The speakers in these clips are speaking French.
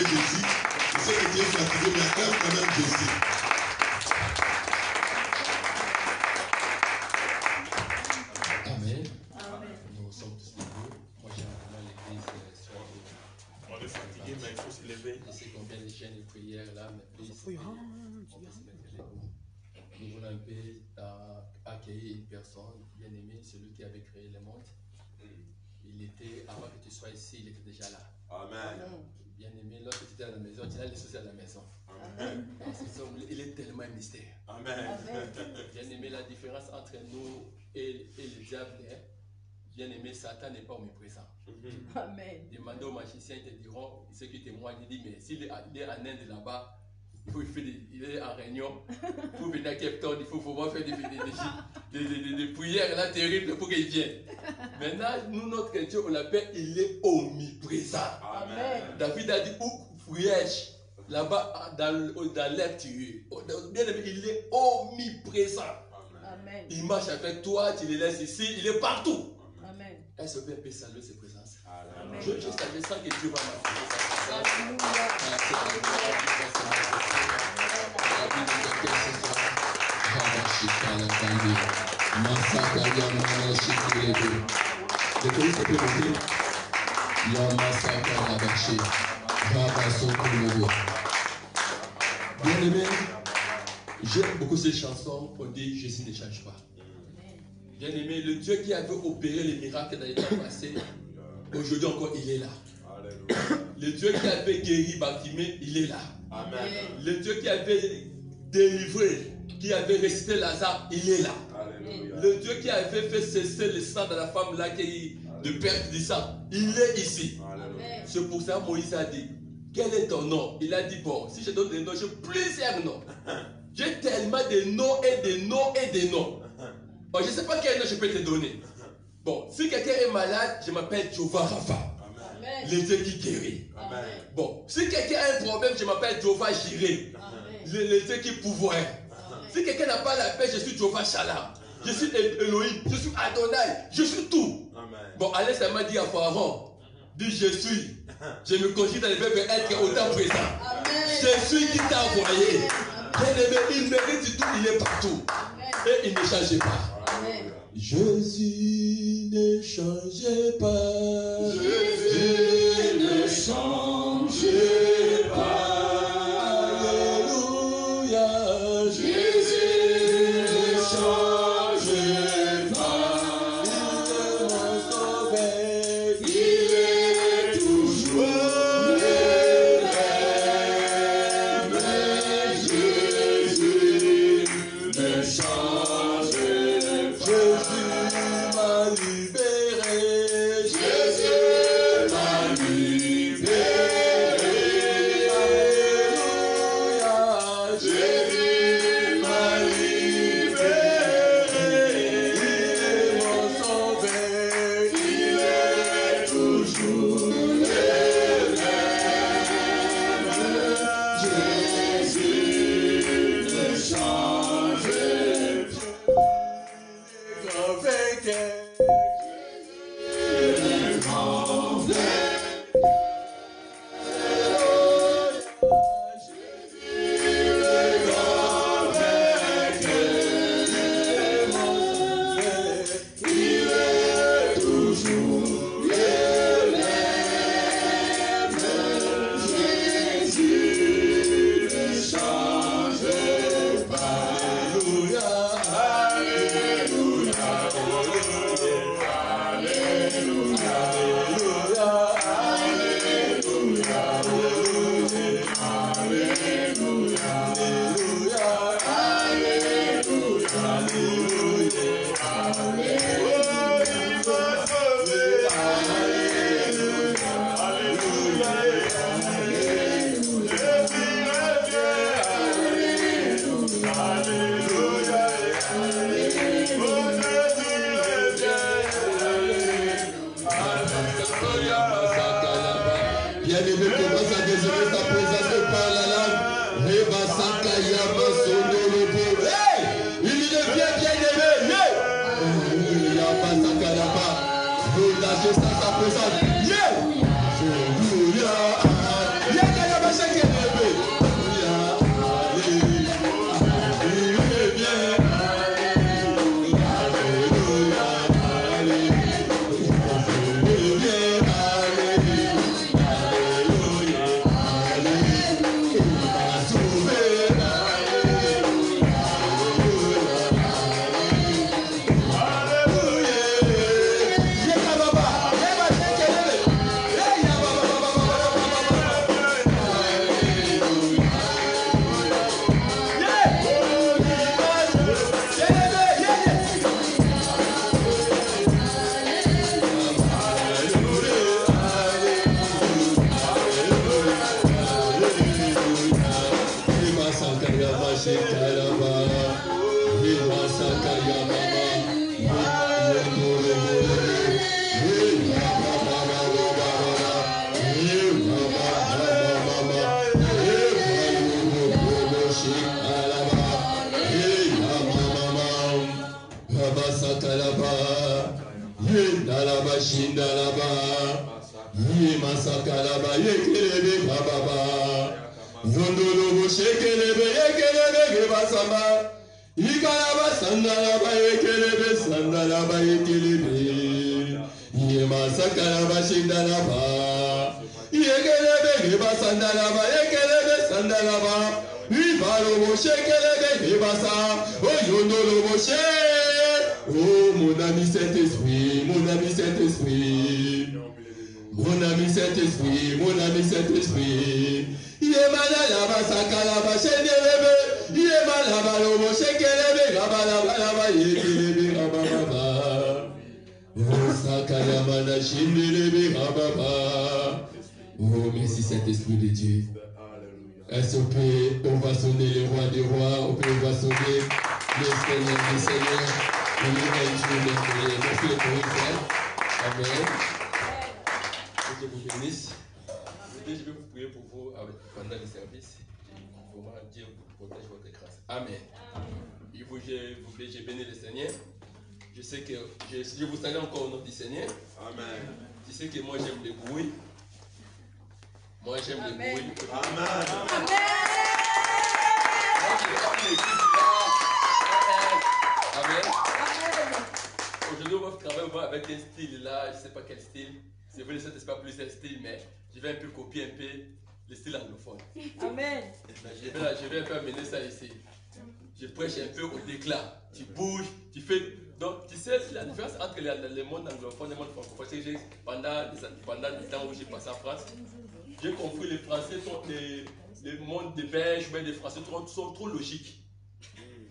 Jésus. Je sais que Dieu est fatigué, mais acclame quand même Jésus. Amen. Nous sommes tous debout. Moi, j'ai vraiment l'église sur On est fatigué, mais il faut se lever. Je sais combien de chaînes de prière là, mais please, on va se mettre debout. Nous voulons un peu accueillir une personne bien aimée, celui qui avait créé le monde. Il était, avant que tu sois ici, il était déjà là. Amen. Bien aimé, lorsque tu étais à la maison, tu as les choses à la maison. Amen. Il est tellement un mystère. Amen. Bien aimé, la différence entre nous et le diable, bien aimé, Satan n'est pas omniprésent. Amen. Demandez aux magiciens, ils te diront, ceux qui témoignent, ils disent, mais s'il est en Inde là-bas, il est en réunion, il faut venir à Cape Town, il faut vraiment faire des prières là terribles pour qu'il vienne. Maintenant, nous, notre Dieu, on l'appelle, il est omniprésent. Amen. David a dit, où fouillais-je là-bas dans l'air tiré. Bien aimé, il est omniprésent. Amen. Il marche avec toi, tu le laisses ici, il est partout. Amen. Est-ce que peut saluer ses présences? Amen. Je savais ça que Dieu va m'appeler. Bien aimé, j'aime beaucoup ces chansons. On dit Jésus ne change pas. Bien aimé, le Dieu qui avait opéré les miracles dans les temps passés, aujourd'hui encore il est là. Le Dieu qui avait guéri Bartimée, il est là. Amen. Le Dieu qui avait délivré, qui avait ressuscité Lazare, il est là. Alléluia. Le Dieu qui avait fait cesser le sang de la femme là, qui de perte du sang, il est ici. Alléluia. C'est pour ça que Moïse a dit, quel est ton nom? Il a dit, bon, si je donne des noms, j'ai plusieurs noms. J'ai tellement de noms et de noms et de noms. Bon, je ne sais pas quel nom je peux te donner. Bon, si quelqu'un est malade, je m'appelle Jehovah Rapha. Amen. Le Dieu qui guérit. Amen. Bon, si quelqu'un a un problème, je m'appelle Jehovah Jireh. Le Dieu qui pourvoit. Si quelqu'un n'a pas la paix, je suis Jehovah Shalom. Je suis Elohim, je suis Adonai, je suis tout. Amen. Bon, Alex m'a dit à Pharaon, dit je suis. Je me conjugue dans le verbe être autant présent. Je suis qui t'a envoyé. Bien aimé, il mérite tout, il est partout. Et il ne change pas. Amen. Jésus ne change pas. Jésus ne change pas. Alléluia. Jésus ne change pas. Il est toujours le même. Jésus ne change pas. Jésus m'a libéré. Jésus m'a libéré. Alléluia. Jésus m'a libéré. Il est mon sauveur. Il est toujours le même. Jésus ne change Avec elle. Bien-aimé, commence à désirer sa présence par la langue. Reba Sakaya Masondolobo. Hey! Il devient bien-aimé. Yeah! Yaba Sakalaba. Nous lâchez ça sa présence. Yeah! Alléluia. Yeah! Masakalaba yekelebe kababa. Vondolobo shekelebe yekelebe gebasama. Ikalaba sandalaba yekelebe sandalaba yekelebe. Yemasakalaba shindalaba. Yekelebe gebasandalaba yekelebe sandalaba. Ibalobo shekelebe gebasa. Oyondolobo she. Oh mon ami Saint-Esprit, mon ami Saint-Esprit. Mon ami Saint-Esprit, mon ami Saint-Esprit. Yemalaba sakalaba shendelebe. Yemalaba lobo shekelebe gabalaba yekelebe gababa. Oh sakalama shendelebe gababa. Oh merci Saint-Esprit de Dieu. Est-ce qu'on va sonner le roi des rois, on va sonner le Seigneur des seigneurs. Merci le frère. Amen. Que Dieu vous bénisse. Je vais vous prier pour vous pendant le service. Vraiment, Dieu vous protège votre grâce. Amen. J'ai béni le Seigneur. Je sais que je vous salue encore au nom du Seigneur. Amen. Tu sais que moi j'aime les bruits. Moi j'aime les bruits. Amen. Amen. Amen. Aujourd'hui, on va travailler avec un style là, je ne sais pas quel style. C'est vrai, ce n'est pas plus un style, mais je vais un peu copier un peu le style anglophone. Amen. Je vais un peu amener ça ici. Je prêche un peu au déclat. Tu bouges, tu fais. Donc, tu sais la différence entre le monde anglophone et le monde francophone. C'est que pendant le temps où j'ai passé en France, j'ai compris les Français sont le monde des Belges, mais les Français sont trop logiques.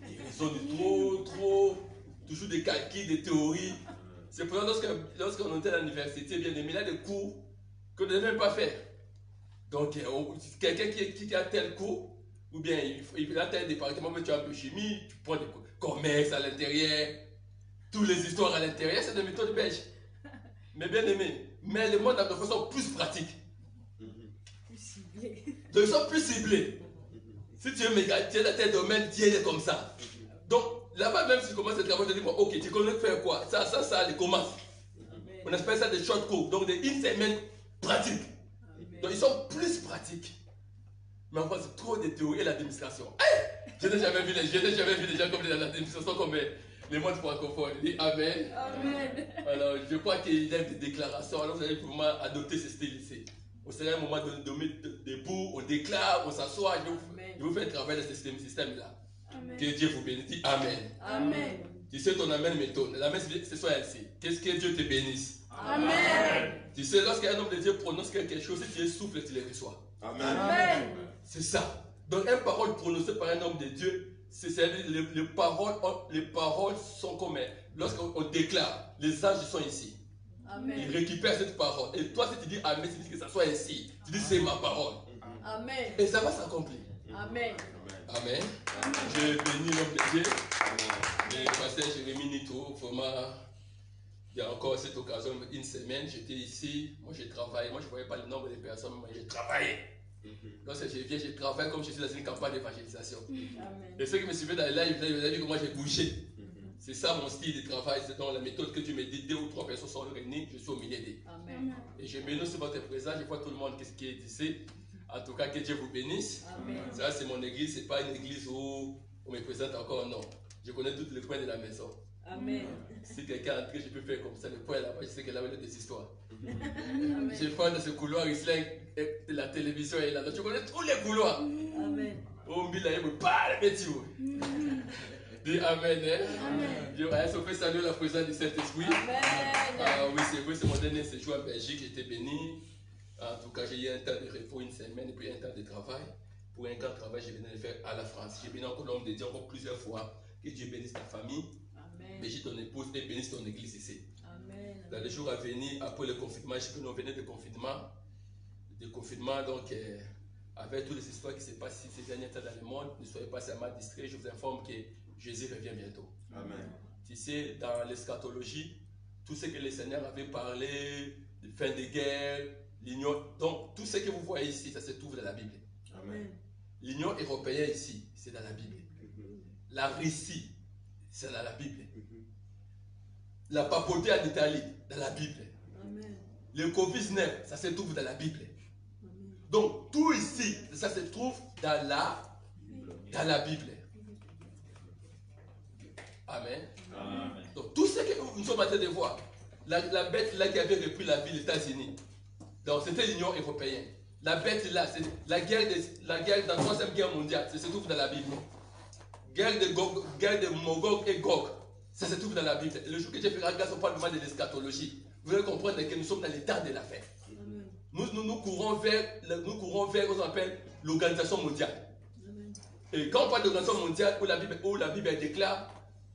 Ils sont toujours des calculs, des théories. C'est pour ça que lorsqu'on était à l'université, bien aimé, il y a des cours qu'on ne devait même pas faire. Donc, quelqu'un qui a tel cours, ou bien il a tel département, mais tu as un peu chimie, tu prends des cours, commerce à l'intérieur, toutes les histoires à l'intérieur, c'est des méthodes belges. Mais bien aimé, mais les modes anglophone sont plus pratiques. Plus ciblés. Donc, ils sont plus ciblés. Si tu veux mégager dans tel domaine, tu es comme ça. Donc, là-bas, même si tu commences à travailler, tu dis, bon, ok, tu connais faire quoi? Ça, tu commences. On appelle ça des short cours, donc une semaine pratique. Donc, ils sont plus pratiques. Mais en fait, c'est trop de théories et l'administration. Hey! Je n'ai jamais vu des gens comme l'administration, comme les modes francophones. Dis Amen. Amen. Alors, je crois qu'il y a des déclarations. Alors, vous allez pour moi adopter ce style ici. Au un moment de mettre debout, on déclare, on s'assoit. Je vous fais travailler dans ce système-là. Que Dieu vous bénisse. Amen. Amen. Tu sais, ton amen m'étonne. L'amen, c'est soit ainsi. Qu'est-ce que Dieu te bénisse? Amen. Tu sais, lorsqu'un homme de Dieu prononce quelque chose, si tu souffles, tu le reçois. Amen. Amen. C'est ça. Donc, une parole prononcée par un homme de Dieu, les paroles sont comme lorsqu'on déclare, les anges sont ici. Amen. Ils récupèrent cette parole. Et toi, si tu dis Amen, tu dis que ça soit ainsi. Tu dis c'est ma parole. Amen. Et ça va s'accomplir. Amen. Amen. Amen. Je bénis l'homme de Dieu. Le pasteur Jérémie Nito, vraiment, il y a encore cette occasion, une semaine, j'étais ici. Moi, j'ai travaillé. Moi, je ne voyais pas le nombre de personnes, mais j'ai travaillé. Lorsque je viens, je travaille comme je suis dans une campagne d'évangélisation. Et ceux qui me suivaient dans les lives, vous avez vu comment j'ai bougé. C'est ça mon style de travail, c'est dans la méthode que tu me dis, 2 ou 3 personnes sont réunies, je suis au milieu d'eux. Et je bénis aussi votre présence, je vois tout le monde qui est ici. En tout cas, que Dieu vous bénisse. Amen. Ça, c'est mon église, ce n'est pas une église où on me présente encore, non. Je connais tous les coins de la maison. Amen. Si quelqu'un est entré, je peux faire comme ça, le point là-bas, je sais qu'elle a des histoires. Je vois dans ce couloir, il se de la télévision et là, je connais tous les couloirs. Amen. Oh, Mbila, il me parle, petit. Dis Amen. Amen. Je fait saluer la présence du Saint-Esprit. Oui, c'est vrai, c'est mon dernier séjour en Belgique, j'étais béni. En tout cas, j'ai eu un temps de repos, une semaine, et puis un temps de travail. Pour un grand travail, je venais le faire à la France. J'ai béni encore l'homme de Dieu encore plusieurs fois. Que Dieu bénisse ta famille. Amen. Bénisse ton épouse et bénisse ton église ici. Amen. Dans les jours à venir, après le confinement, je sais que nous venons de confinement. Donc, avec toutes les histoires qui se passent ces derniers temps dans le monde, ne soyez pas seulement distraits. Je vous informe que Jésus revient bientôt. Amen. Tu sais, dans l'eschatologie, tout ce que le Seigneur avait parlé, de fin de guerre, l'Union, donc tout ce que vous voyez ici, ça se trouve dans la Bible. Amen. L'Union européenne ici, c'est dans la Bible. La Russie, c'est dans la Bible. La papauté en Italie, dans la Bible. Amen. Le Covid-19, ça se trouve dans la Bible. Donc, tout ici, ça se trouve dans la Bible. Amen. Amen. Donc, tout ce que nous sommes en train de voir, la bête là qui avait repris la ville des États-Unis, donc c'était l'Union européenne. La bête là, c'est la guerre dans la Troisième Guerre mondiale, ça se trouve dans la Bible. Guerre de Magog et Gog, ça se trouve dans la Bible. Le jour que j'ai fait la grâce, on parle vraiment de l'eschatologie. Vous allez comprendre que nous sommes dans les temps de la fin. Nous courons vers ce qu'on appelle l'organisation mondiale. Et quand on parle d'organisation mondiale, où la Bible déclare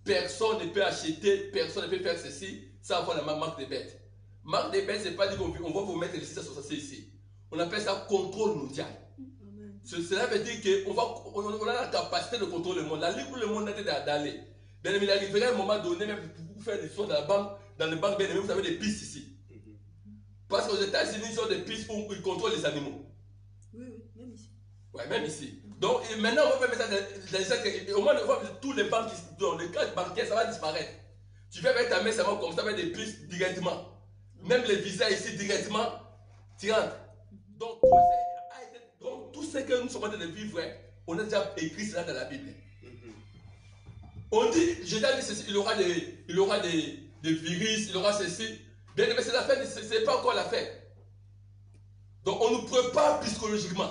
personne ne peut acheter, personne ne peut faire ceci, ça va la marque des bêtes. Marque des bêtes, c'est pas dire qu'on va vous mettre les systèmes ici. On appelle ça contrôle mondial. Cela veut dire qu'on a la capacité de contrôler le monde. La ligne où le monde est d'aller. Bien aimé, il arriverait à un moment donné, même pour faire des choses dans la banque, dans les banques, bien aimé, vous avez des pistes ici. Parce qu'aux États-Unis, ils ont des pistes où ils contrôlent les animaux. Oui, même ici. Ouais, même ici. Donc maintenant, on va faire ça au moins, tous les banques, les cartes bancaires, ça va disparaître. Tu fais avec ta main, ça va comme ça, avec des pistes directement. Même les visas ici, directement, tu rentres. Donc, tout ce que nous sommes en train de vivre, on a déjà écrit cela dans la Bible. On dit, je t'ai dit ceci, il y aura des virus, il y aura ceci. Bien, mais c'est la fin, c'est pas encore la fin. Donc, on nous prépare psychologiquement.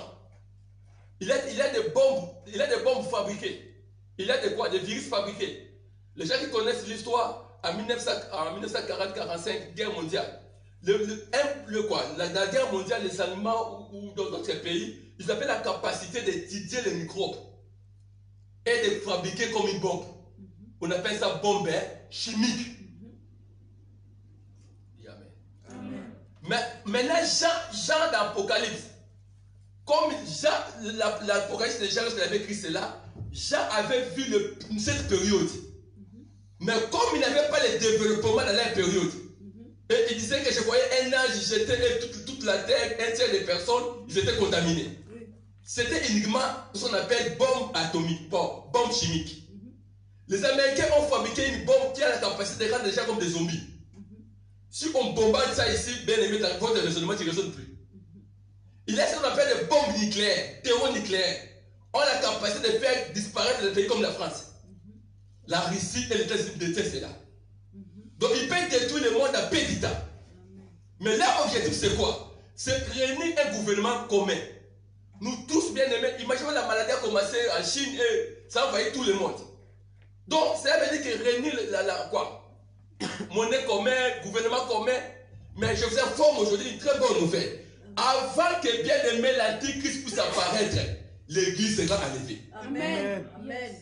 Il y a des bombes fabriquées. Il y a des virus fabriqués. Les gens qui connaissent l'histoire en 1940-45, guerre mondiale. La guerre mondiale, les Allemands ou dans d'autres pays, ils avaient la capacité d'étudier les microbes et de fabriquer comme une bombe. On appelle ça bombe chimique. Amen. Mais maintenant, Jean d'Apocalypse, comme l'Apocalypse de Jean, lorsqu'il avait écrit cela, Jean avait vu cette période. Mais comme il n'avait pas le développement dans la période, et il disait que je voyais un ange jeter et toute la terre, un tiers des personnes, ils étaient contaminés. C'était uniquement ce qu'on appelle bombe atomique, bombe chimique. Les Américains ont fabriqué une bombe qui a la capacité de rendre les gens comme des zombies. Si on bombarde ça ici, bien aimé, votre raisonnement ne résonne plus. Il y a ce qu'on appelle des bombes nucléaires, thermonucléaires. On a la capacité de faire disparaître des pays comme la France. La Russie et les États-Unis détestent cela. Donc ils peuvent détruire le monde à petit temps. Mais leur objectif c'est quoi? C'est réunir un gouvernement commun. Nous tous bien aimés, imaginez la maladie a commencé en Chine et ça a envahi tout le monde. Donc ça veut dire que réunir monnaie commune, gouvernement commun. Mais je vous informe aujourd'hui une très bonne nouvelle. Avant que bien aimé l'antichrist puisse apparaître, l'église sera enlevée. Amen. Amen.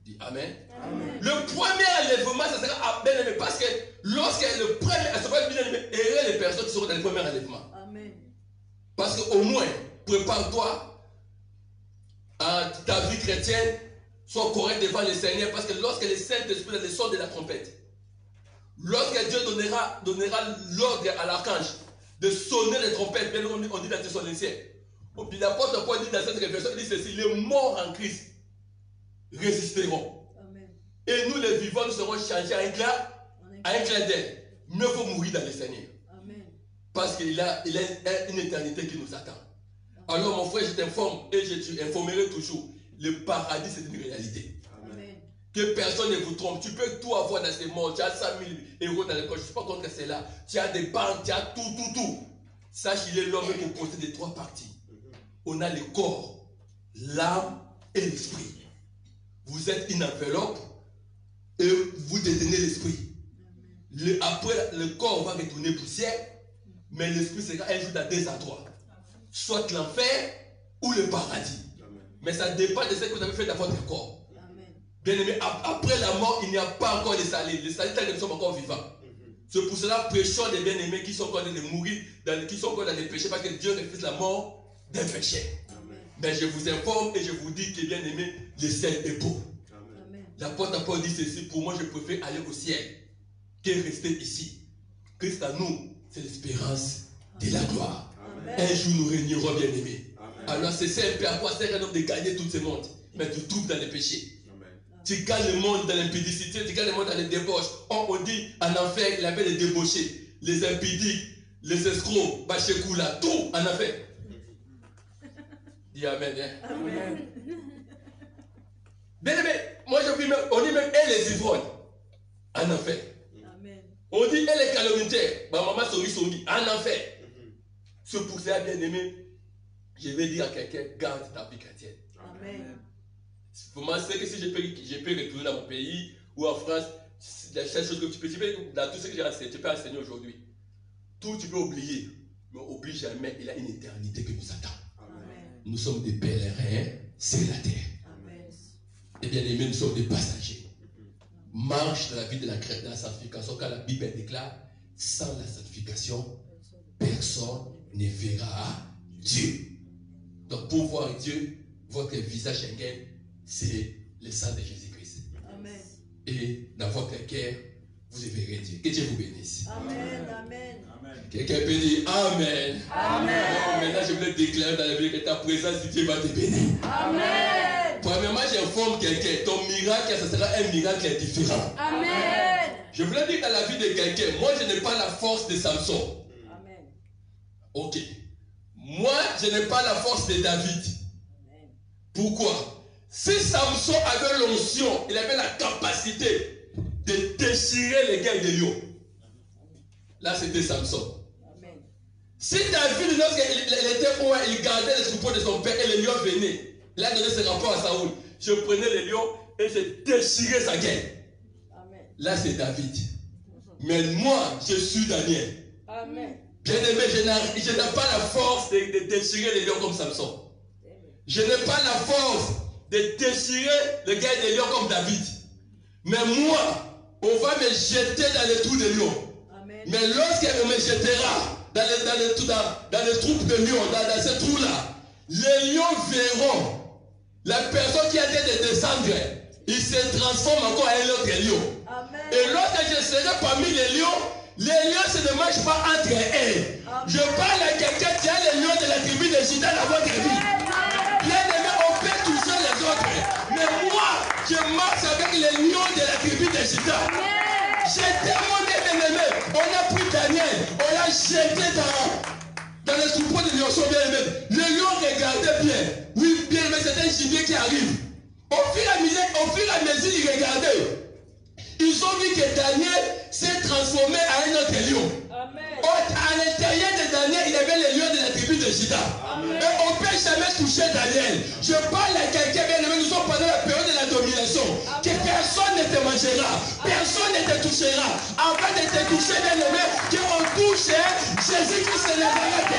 Dis Amen. Amen. Le premier enlèvement, ça sera bien aimé parce que lorsque le premier enlèvement bien aimé, il y a les personnes qui seront dans le premier enlèvement. Amen. Parce qu'au moins, prépare-toi à ta vie chrétienne, sois correct devant le Seigneur, parce que lorsque le Saint-Esprit a le son de la trompette, lorsque Dieu donnera l'ordre à l'archange de sonner les trompettes, bien on dit dans Thessaloniciens. L'apôtre Paul dit dans cette réflexion, il dit ceci, les morts en Christ résisteront. Amen. Et nous les vivants, nous serons changés à un clin d'œil. Mieux vaut mourir dans le Seigneur. Amen. Parce qu'il a une éternité qui nous attend. Amen. Alors mon frère, je t'informe et je t'informerai toujours. Le paradis, c'est une réalité. Amen. Que personne ne vous trompe. Tu peux tout avoir dans ce monde. Tu as 100 000 euros dans le poche. Je ne suis pas contre cela. Tu as des banques, tu as tout. Sache qu'il est l'homme composé de 3 parties. On a le corps, l'âme et l'esprit. Vous êtes une enveloppe et vous détenez l'esprit. Après, le corps va retourner poussière, mais l'esprit sera un jour dans 2 endroits. Soit l'enfer ou le paradis. Amen. Mais ça dépend de ce que vous avez fait dans votre corps. Amen. Bien aimé, après la mort, il n'y a pas encore les salis. Les salis, nous sommes encore vivants. C'est pour cela, prêchons des bien-aimés qui sont encore en train de mourir, qui sont encore dans les péchés, parce que Dieu refuse la mort d'un péché. Mais je vous informe et je vous dis que bien aimé, le ciel est beau. L'apôtre Paul dit ceci, pour moi je préfère aller au ciel que rester ici. Christ à nous, c'est l'espérance de la gloire. Amen. Un jour nous régnerons bien aimés. Alors c'est un peu à quoi sert un homme de gagner tout ce monde, mais tu trouves dans les péchés. Amen. Tu gagnes le monde dans l'impudicité, tu gagnes le monde dans les débauches. On dit en enfer, il avait les débauchés, les impudiques, les escrocs, Bachekoula, tout en a fait. Dis Amen. Hein? Amen. Bien aimé, moi je dis même, on dit même et les ivrognes, en a fait. Amen. On dit et les calomniaires, ma maman Somi, en a fait. C'est pour ça, bien aimé, je vais dire à quelqu'un, garde ta vie chrétienne. Amen. Pour moi, c'est que si je peux retourner dans mon pays ou en France, la seule chose que tu peux, dans tout ce que j'ai enseigné, tu peux enseigner aujourd'hui. Tout tu peux oublier, mais oublie jamais, il y a une éternité qui nous attend. Amen. Nous sommes des pèlerins sur la terre. Amen. Et bien aimés, nous sommes des passagers. Marche dans la vie de la sanctification, car la Bible déclare, sans la sanctification, personne ne verra Dieu. Donc pour voir Dieu, votre visage Schengen, c'est le sang de Jésus-Christ. Amen. Et dans votre cœur, vous verrez Dieu. Que Dieu vous bénisse. Amen. Amen. Quelqu'un peut dire Amen. Amen. Maintenant, je voulais déclarer dans la Bible que ta présence, Dieu va te bénir. Amen. Premièrement, j'informe quelqu'un, ton miracle, ce sera un miracle différent. Amen. Je voulais dire dans la vie de quelqu'un, moi je n'ai pas la force de Samson. Amen. Ok. Moi, je n'ai pas la force de David. Amen. Pourquoi? Si Samson avait l'onction, il avait la capacité de déchirer les gueules des lions. Là, c'était Samson. Amen. Si David, lorsqu'il était au il gardait les troupeaux de son père et les lions venaient, il a donné ce rapport à Saoul. Je prenais les lions et je déchirais sa gueule. Amen. Là, c'est David. Mais moi, je suis Daniel. Amen. Bien aimé, je n'ai pas la force de déchirer les lions comme Samson. Je n'ai pas la force de déchirer les gueules des lions comme David. Mais moi, on va me jeter dans les trous des lions. Amen. Mais lorsqu'elle me jettera dans les troupes de lions, dans ces trous-là, les lions verront la personne qui a été de descendre, il se transforme encore en un autre lion. Amen. Et lorsque je serai parmi les lions se ne mangent pas entre eux. Je parle à quelqu'un qui a les lions de la tribu de Juda dans votre vie. Bien aimé, on peut toucher les autres. Mais moi, je marche avec les lions de la tribu de Juda. J'ai demandé, bien aimé, on a pris Daniel, on l'a jeté dans les troupeaux de lions, bien aimé. Les lions regardaient bien. Oui, bien aimé, c'est un gibier qui arrive. Au fur et à mesure, ils regardaient. Ils ont vu que Daniel s'est transformé en un autre lion. Amen. À l'intérieur de Daniel, il y avait les lions de la tribu de Juda. Et on ne peut jamais toucher Daniel. Je parle à quelqu'un, bien aimé, nous sommes pendant la période de la domination. Que personne ne te mangera, personne ne te touchera. Avant de te toucher, bien aimé, qu'on touche Jésus-Christ de Nazareth.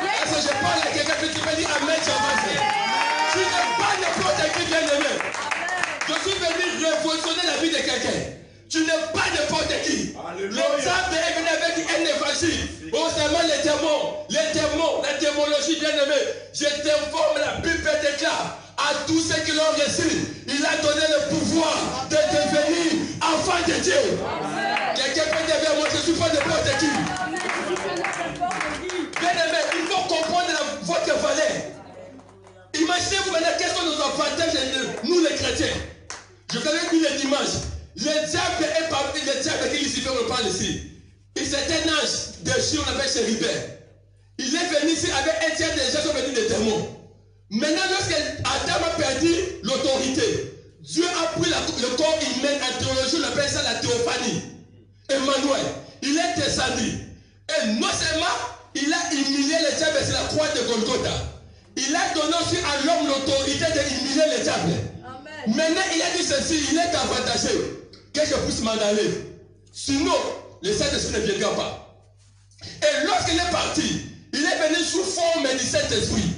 Est-ce que je parle à quelqu'un qui peut dire Amen, tu avances. Tu n'es pas n'importe qui, bien aimé. Je suis venu révolutionner la vie de quelqu'un. Tu n'es pas n'importe qui. Le diable est venu avec un évangile. Oh, seulement les démons, la démonologie, bien aimé. Je t'informe, la Bible déclare à tous ceux qui l'ont reçu, il a donné le pouvoir de devenir enfant de Dieu. Quelqu'un peut dire, moi je ne suis pas n'importe qui. Bien aimé, il faut comprendre votre valeur. Imaginez-vous maintenant quels sont nos avantages, nous les chrétiens. Je vous avais dit le dimanche. Le diable est parmi les diables qui Lucifer me parle ici. Et c'est un ange déchu, on appelle Chérubin. Il est venu ici avec un tiers des gens qui sont venus des démons. Maintenant, lorsque Adam a perdu l'autorité, Dieu a pris le corps humain, en théologie, on appelle ça la théophanie. Emmanuel, il est descendu. Et non seulement il a humilié le diable sur la croix de Golgotha, il a donné aussi à l'homme l'autorité d'humilier le diable. Maintenant, il a dit ceci, il est avantagé que je puisse m'en aller. Sinon, le Saint-Esprit ne viendra pas. Et lorsqu'il est parti, il est venu sous forme du Saint-Esprit.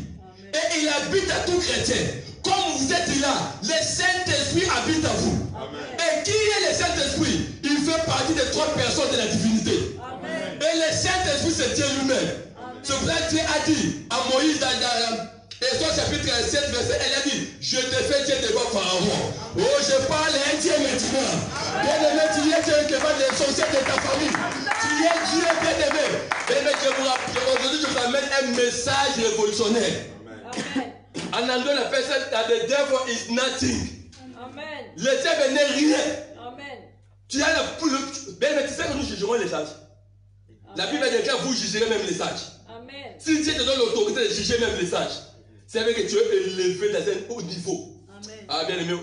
Et il habite à tout chrétien. Comme vous êtes là, le Saint-Esprit habite à vous. Amen. Et qui est le Saint-Esprit? Il fait partie des trois personnes de la divinité. Amen. Et le Saint-Esprit, c'est Dieu lui-même. C'est pour ça que Dieu a dit à Moïse dans Exode chapitre 7, verset, elle a dit, je te fais Dieu devant Pharaon. Oh, je parle à un Dieu maintenant. Bien-aimé, tu es Dieu devant les sorciers de ta famille. Tu es Dieu, bien-aimé. Bien-aimé, aujourd'hui, je vous amène un message révolutionnaire. Amen. En anglais, on appelle ça the devil is nothing. Amen. Le diable n'est rien. Amen. Tu as la poule. Bien-aimé, tu sais que nous jugerons les gens. La Bible déclare, vous jugerez même les sages. Amen. Si Dieu te donne l'autorité de juger même les sages, c'est avec que tu es élevé dans un haut niveau. Amen. Ah, bien aimé,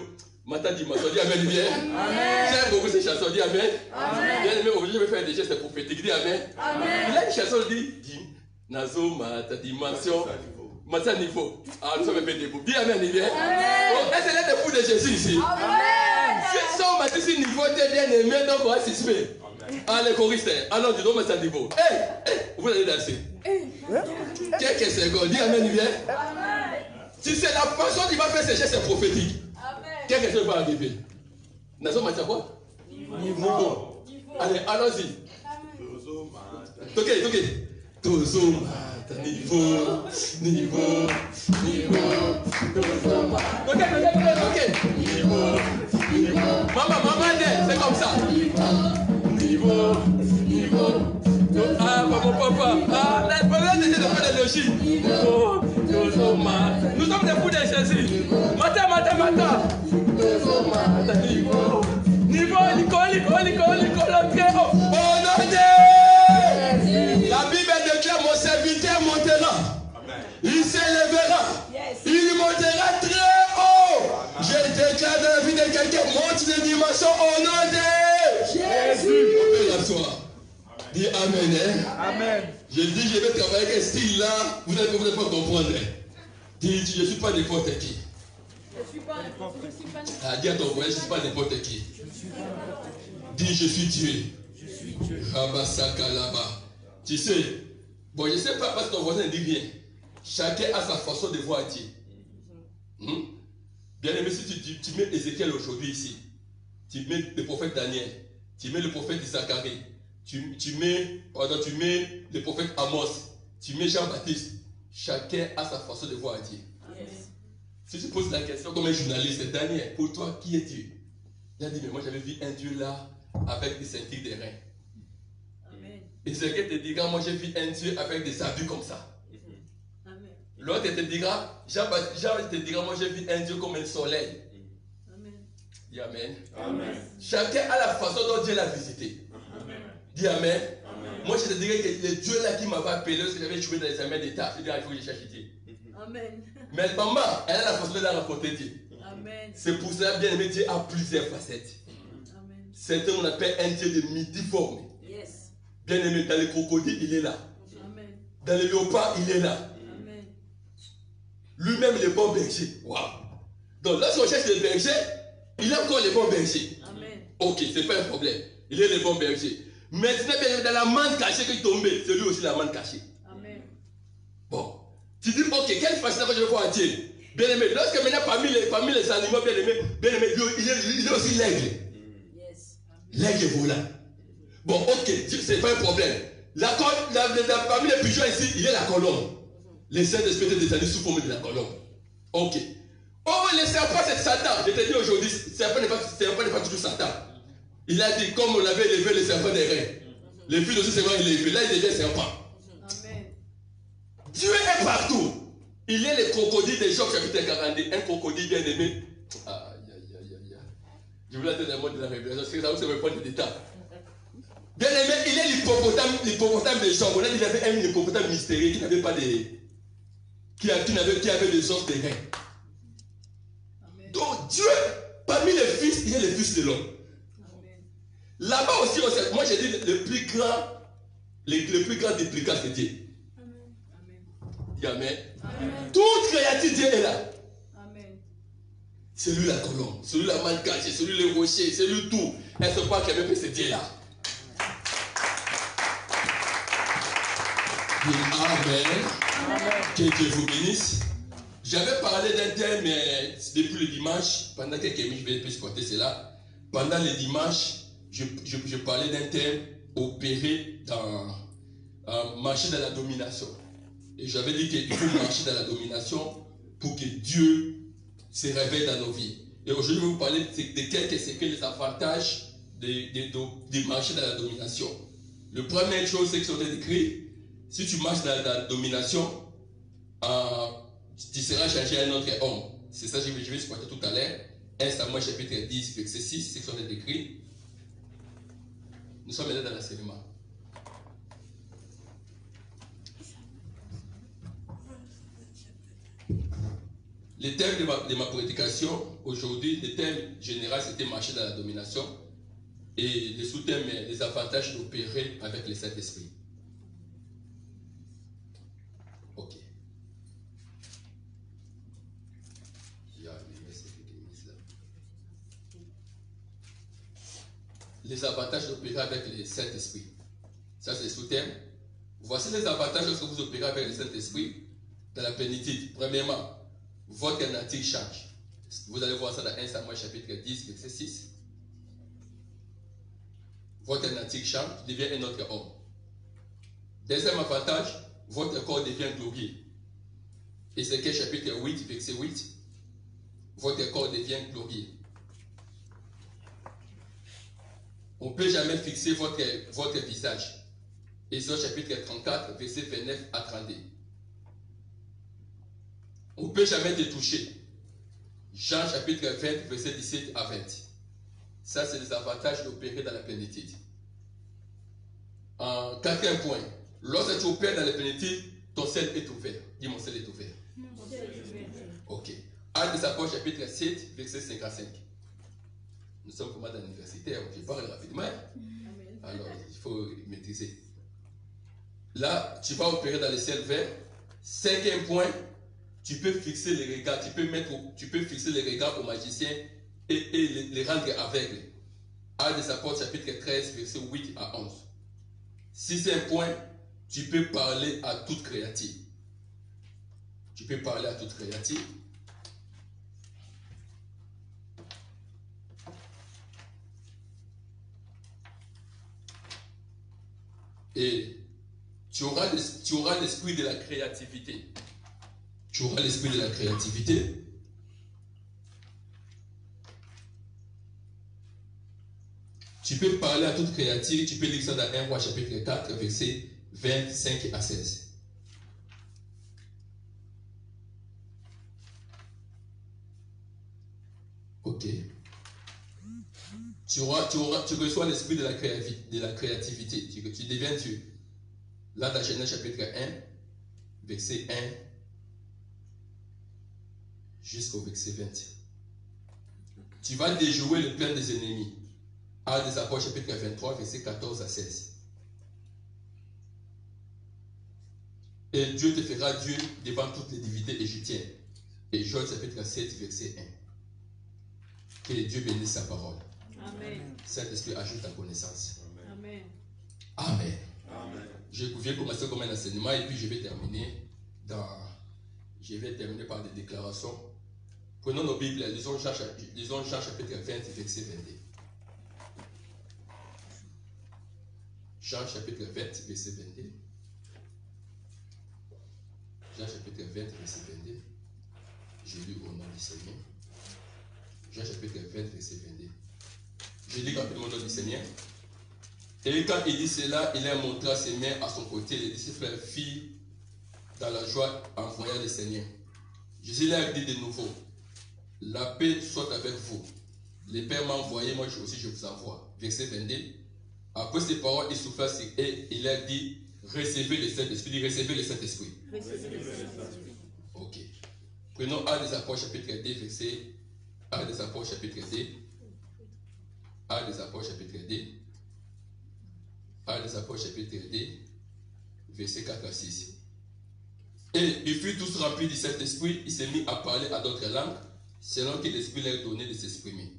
Mata dit, dis Amen, bien. Amen. J'aime beaucoup ces chansons, dis Amen. Amen. Bien aimé, aujourd'hui je vais faire des gestes prophétiques, dis Amen. Amen. Il a une chanson, dit, Nazo, Mata, dimension. Mata niveau. Ah, nous sommes un peu debout. Dis Amen, bien. Amen. Est-ce qu'elle est l'époux de Jésus ici? Amen. Si son Matin, si niveau t'es bien aimé, donc on va s'exprimer. Ah, les choristes, alors dis donc, Mata niveau. Vous allez danser. Quelques secondes, dis Amen, bien. Si c'est la façon qu'il va faire ces gestes prophétiques, quelque chose va arriver. Nazo Mata quoi? Niveau. Allez, allons-y. Toquez. Tozo Mata, niveau. Tozo Mata. Toquez. Niveau. Maman, c'est comme ça. Niveau. Ah, papa. Ah, la première c'était de faire des logis. Tozo Mata. Nous sommes des fous de Jésus. Mata. Niveau, très haut. Oh non, la Bible déclare mon serviteur montera. Il s'élèvera. Il montera très haut. Je déclare dans la vie de quelqu'un, monte les dimensions au nom de Jésus. On peut l'asseoir. Dis Amen. Amen. Je dis, je vais travailler avec un style là, vous n'allez pas comprendre. Dis, je ne suis pas n'importe qui. Ah, dis à ton voyage, je ne suis pas n'importe qui. Dis, je suis Dieu. Rabasaka là-bas. Tu sais, bon, je ne sais pas parce que ton voisin dit bien. Chacun a sa façon de voir Dieu. Bien aimé, si tu mets Ézéchiel aujourd'hui ici, tu mets le prophète Daniel, tu mets le prophète Zacharie, tu mets le prophète Amos, tu mets Jean-Baptiste, chacun a sa façon de voir Dieu. Si tu poses la question comme un journaliste, Daniel, pour toi, qui est Dieu? Il a dit, mais moi j'avais vu un Dieu là avec des ceintures des reins. Et ce que te dira, moi j'ai vu un Dieu avec des habits comme ça. L'autre te dira, Jean te dira, moi j'ai vu un Dieu comme un soleil. Dis Amen. Chacun a la façon dont Dieu l'a visité. Dis Amen. Moi je te dirais que le Dieu là qui m'avait appelé, parce que j'avais joué dans les examens d'État, je dis, il faut que je cherche Dieu. Mais maman, elle a la façon de la rencontrer Dieu. C'est pour cela, bien aimé, Dieu a plusieurs facettes. Certains on appelle un Dieu de midiforme. Bien aimé, dans les crocodiles, il est là. Dans les léopards, il est là. Lui-même, il est bon berger. Waouh! Donc, lorsqu'on cherche les bergers, il est encore les bons bergers. Ok, c'est pas un problème. Il est le bon berger. Maintenant, dans la manne cachée qui est tombée, c'est lui aussi la manne cachée. Bon. Tu dis, ok, quelle façon je vais voir Dieu? Bien aimé, lorsque maintenant parmi les animaux, bien aimé, il est aussi l'aigle. L'aigle volant. Bon, ok, c'est pas un problème. Parmi les pigeons ici, il y a la colombe. Les saints d'esprit des années sous forme de la colombe. Ok. Oh, le serpent, c'est Satan. Je te dis aujourd'hui, le serpent n'est pas toujours Satan. Il a dit, comme on avait élevé le serpent des reins, les filles aussi, c'est vrai, il est élevé. Là, il devient serpent. Dieu est partout. Il est le crocodile de Job chapitre 42. Un crocodile bien aimé. Je voulais donner le mot de la révélation. C'est ça, c'est me prendre des détails. Bien aimé, il est l'hippopotame de Job. On a dit qu'il avait un hippopotame mystérieux qui n'avait pas de. Qui avait des os de reins. Donc Dieu, parmi les fils, il est le fils de l'homme. Là-bas aussi, moi j'ai dit le plus grand duplicant c'est Dieu. Amen. Toute créature, Dieu est là. C'est lui la colombe, c'est lui la manne cachée, c'est lui le rocher, c'est lui tout. Elle se croit qu'elle veut que c'est Dieu là. Amen. Que Dieu vous bénisse. J'avais parlé d'un thème depuis le dimanche, pendant quelques minutes, je vais exporter cela. Pendant le dimanche, je parlais d'un thème opéré marcher dans la domination. Et j'avais dit qu'il faut marcher dans la domination pour que Dieu se réveille dans nos vies. Et aujourd'hui, je vais vous parler de quelques les avantages de marcher dans la domination. La première chose, c'est que c'est écrit, si tu marches dans la domination, tu seras changé à un autre homme. C'est ça que je vais expliquer tout à l'heure. 1 Samuel chapitre 10, verset 6, c'est ce qu'on a écrit. Nous sommes maintenant dans l'enseignement. Le thème de ma prédication, aujourd'hui, le thème général, c'était marcher dans la domination. Et le sous-thème, les avantages d'opérer avec le Saint-Esprit. Ok. Les avantages d'opérer avec le Saint-Esprit. Ça, c'est le sous-thème. Voici les avantages lorsque vous opérez avec le Saint-Esprit dans la plénitude. Premièrement, votre nature change. Vous allez voir ça dans 1 Samuel chapitre 10, verset 6. Votre nature change, devient un autre homme. Deuxième avantage, votre corps devient glorieux. Ézéchiel chapitre 8, verset 8. Votre corps devient glorieux. On ne peut jamais fixer votre visage. Exode chapitre 34, verset 29 à 32. On ne peut jamais te toucher. Jean chapitre 20, verset 17 à 20. Ça, c'est les avantages d'opérer dans la plénitude. En quatrième point, lorsque tu opères dans la plénitude, ton ciel est ouvert. Dis, mon ciel est ouvert. Mon ciel est ouvert. Ok. Actes des Apôtres chapitre 7, verset 55. Nous sommes vraiment dans l'université, je parle rapidement. Amen. Alors, il faut maîtriser. Là, tu vas opérer dans le ciel vert. Cinquième point, tu peux fixer les regards, tu peux fixer les regards aux magiciens et les rendre aveugles. Actes des Apôtres chapitre 13, verset 8 à 11. Sixième point, tu peux parler à toute créature. Tu peux parler à toute créature. Et tu auras l'esprit de la créativité. Tu auras l'esprit de la créativité. Tu peux parler à toute créature. Tu peux lire ça dans 1 Roi chapitre 4, versets 25 à 16. Ok. Tu reçois l'esprit de la créativité. Tu deviens Dieu. Là, dans Genèse chapitre 1, verset 1 jusqu'au verset 20. Tu vas déjouer le plan des ennemis. Actes des Apôtres chapitre 23, verset 14 à 16. Et Dieu te fera Dieu devant toutes les divinités égyptiennes. Et Joël chapitre 7, verset 1. Que Dieu bénisse sa parole. Amen. Saint-Esprit ajoute ta connaissance. Amen. Amen. Amen. Je viens commencer comme un enseignement et puis je vais terminer par des déclarations. Prenons nos Bibles, lisons Jean chapitre 20, verset 22. Jean chapitre 20, verset 22. Jean chapitre 20, verset 22. Je lis au nom du Seigneur. Jean chapitre 20, verset 22. Je lis rapidement au nom du Seigneur. Et quand il dit cela, il a montré ses mains à son côté. Les disciples firent dans la joie en voyant le Seigneur. Jésus leur dit de nouveau, la paix soit avec vous. Le Père m'a envoyé, moi aussi je vous envoie. Verset 22. Après ces paroles, il souffla sur eux et il leur dit, recevez le Saint-Esprit. Recevez le Saint-Esprit. Ok. Prenons Actes des Apôtres chapitre 2, verset. Actes des Apôtres chapitre 2. Actes des Apôtres chapitre 2. Actes des Apôtres chapitre 2, verset 4 à 6. Et ils furent tous remplis du Saint-Esprit, il s'est mis à parler à d'autres langues, selon que l'Esprit leur donnait de s'exprimer.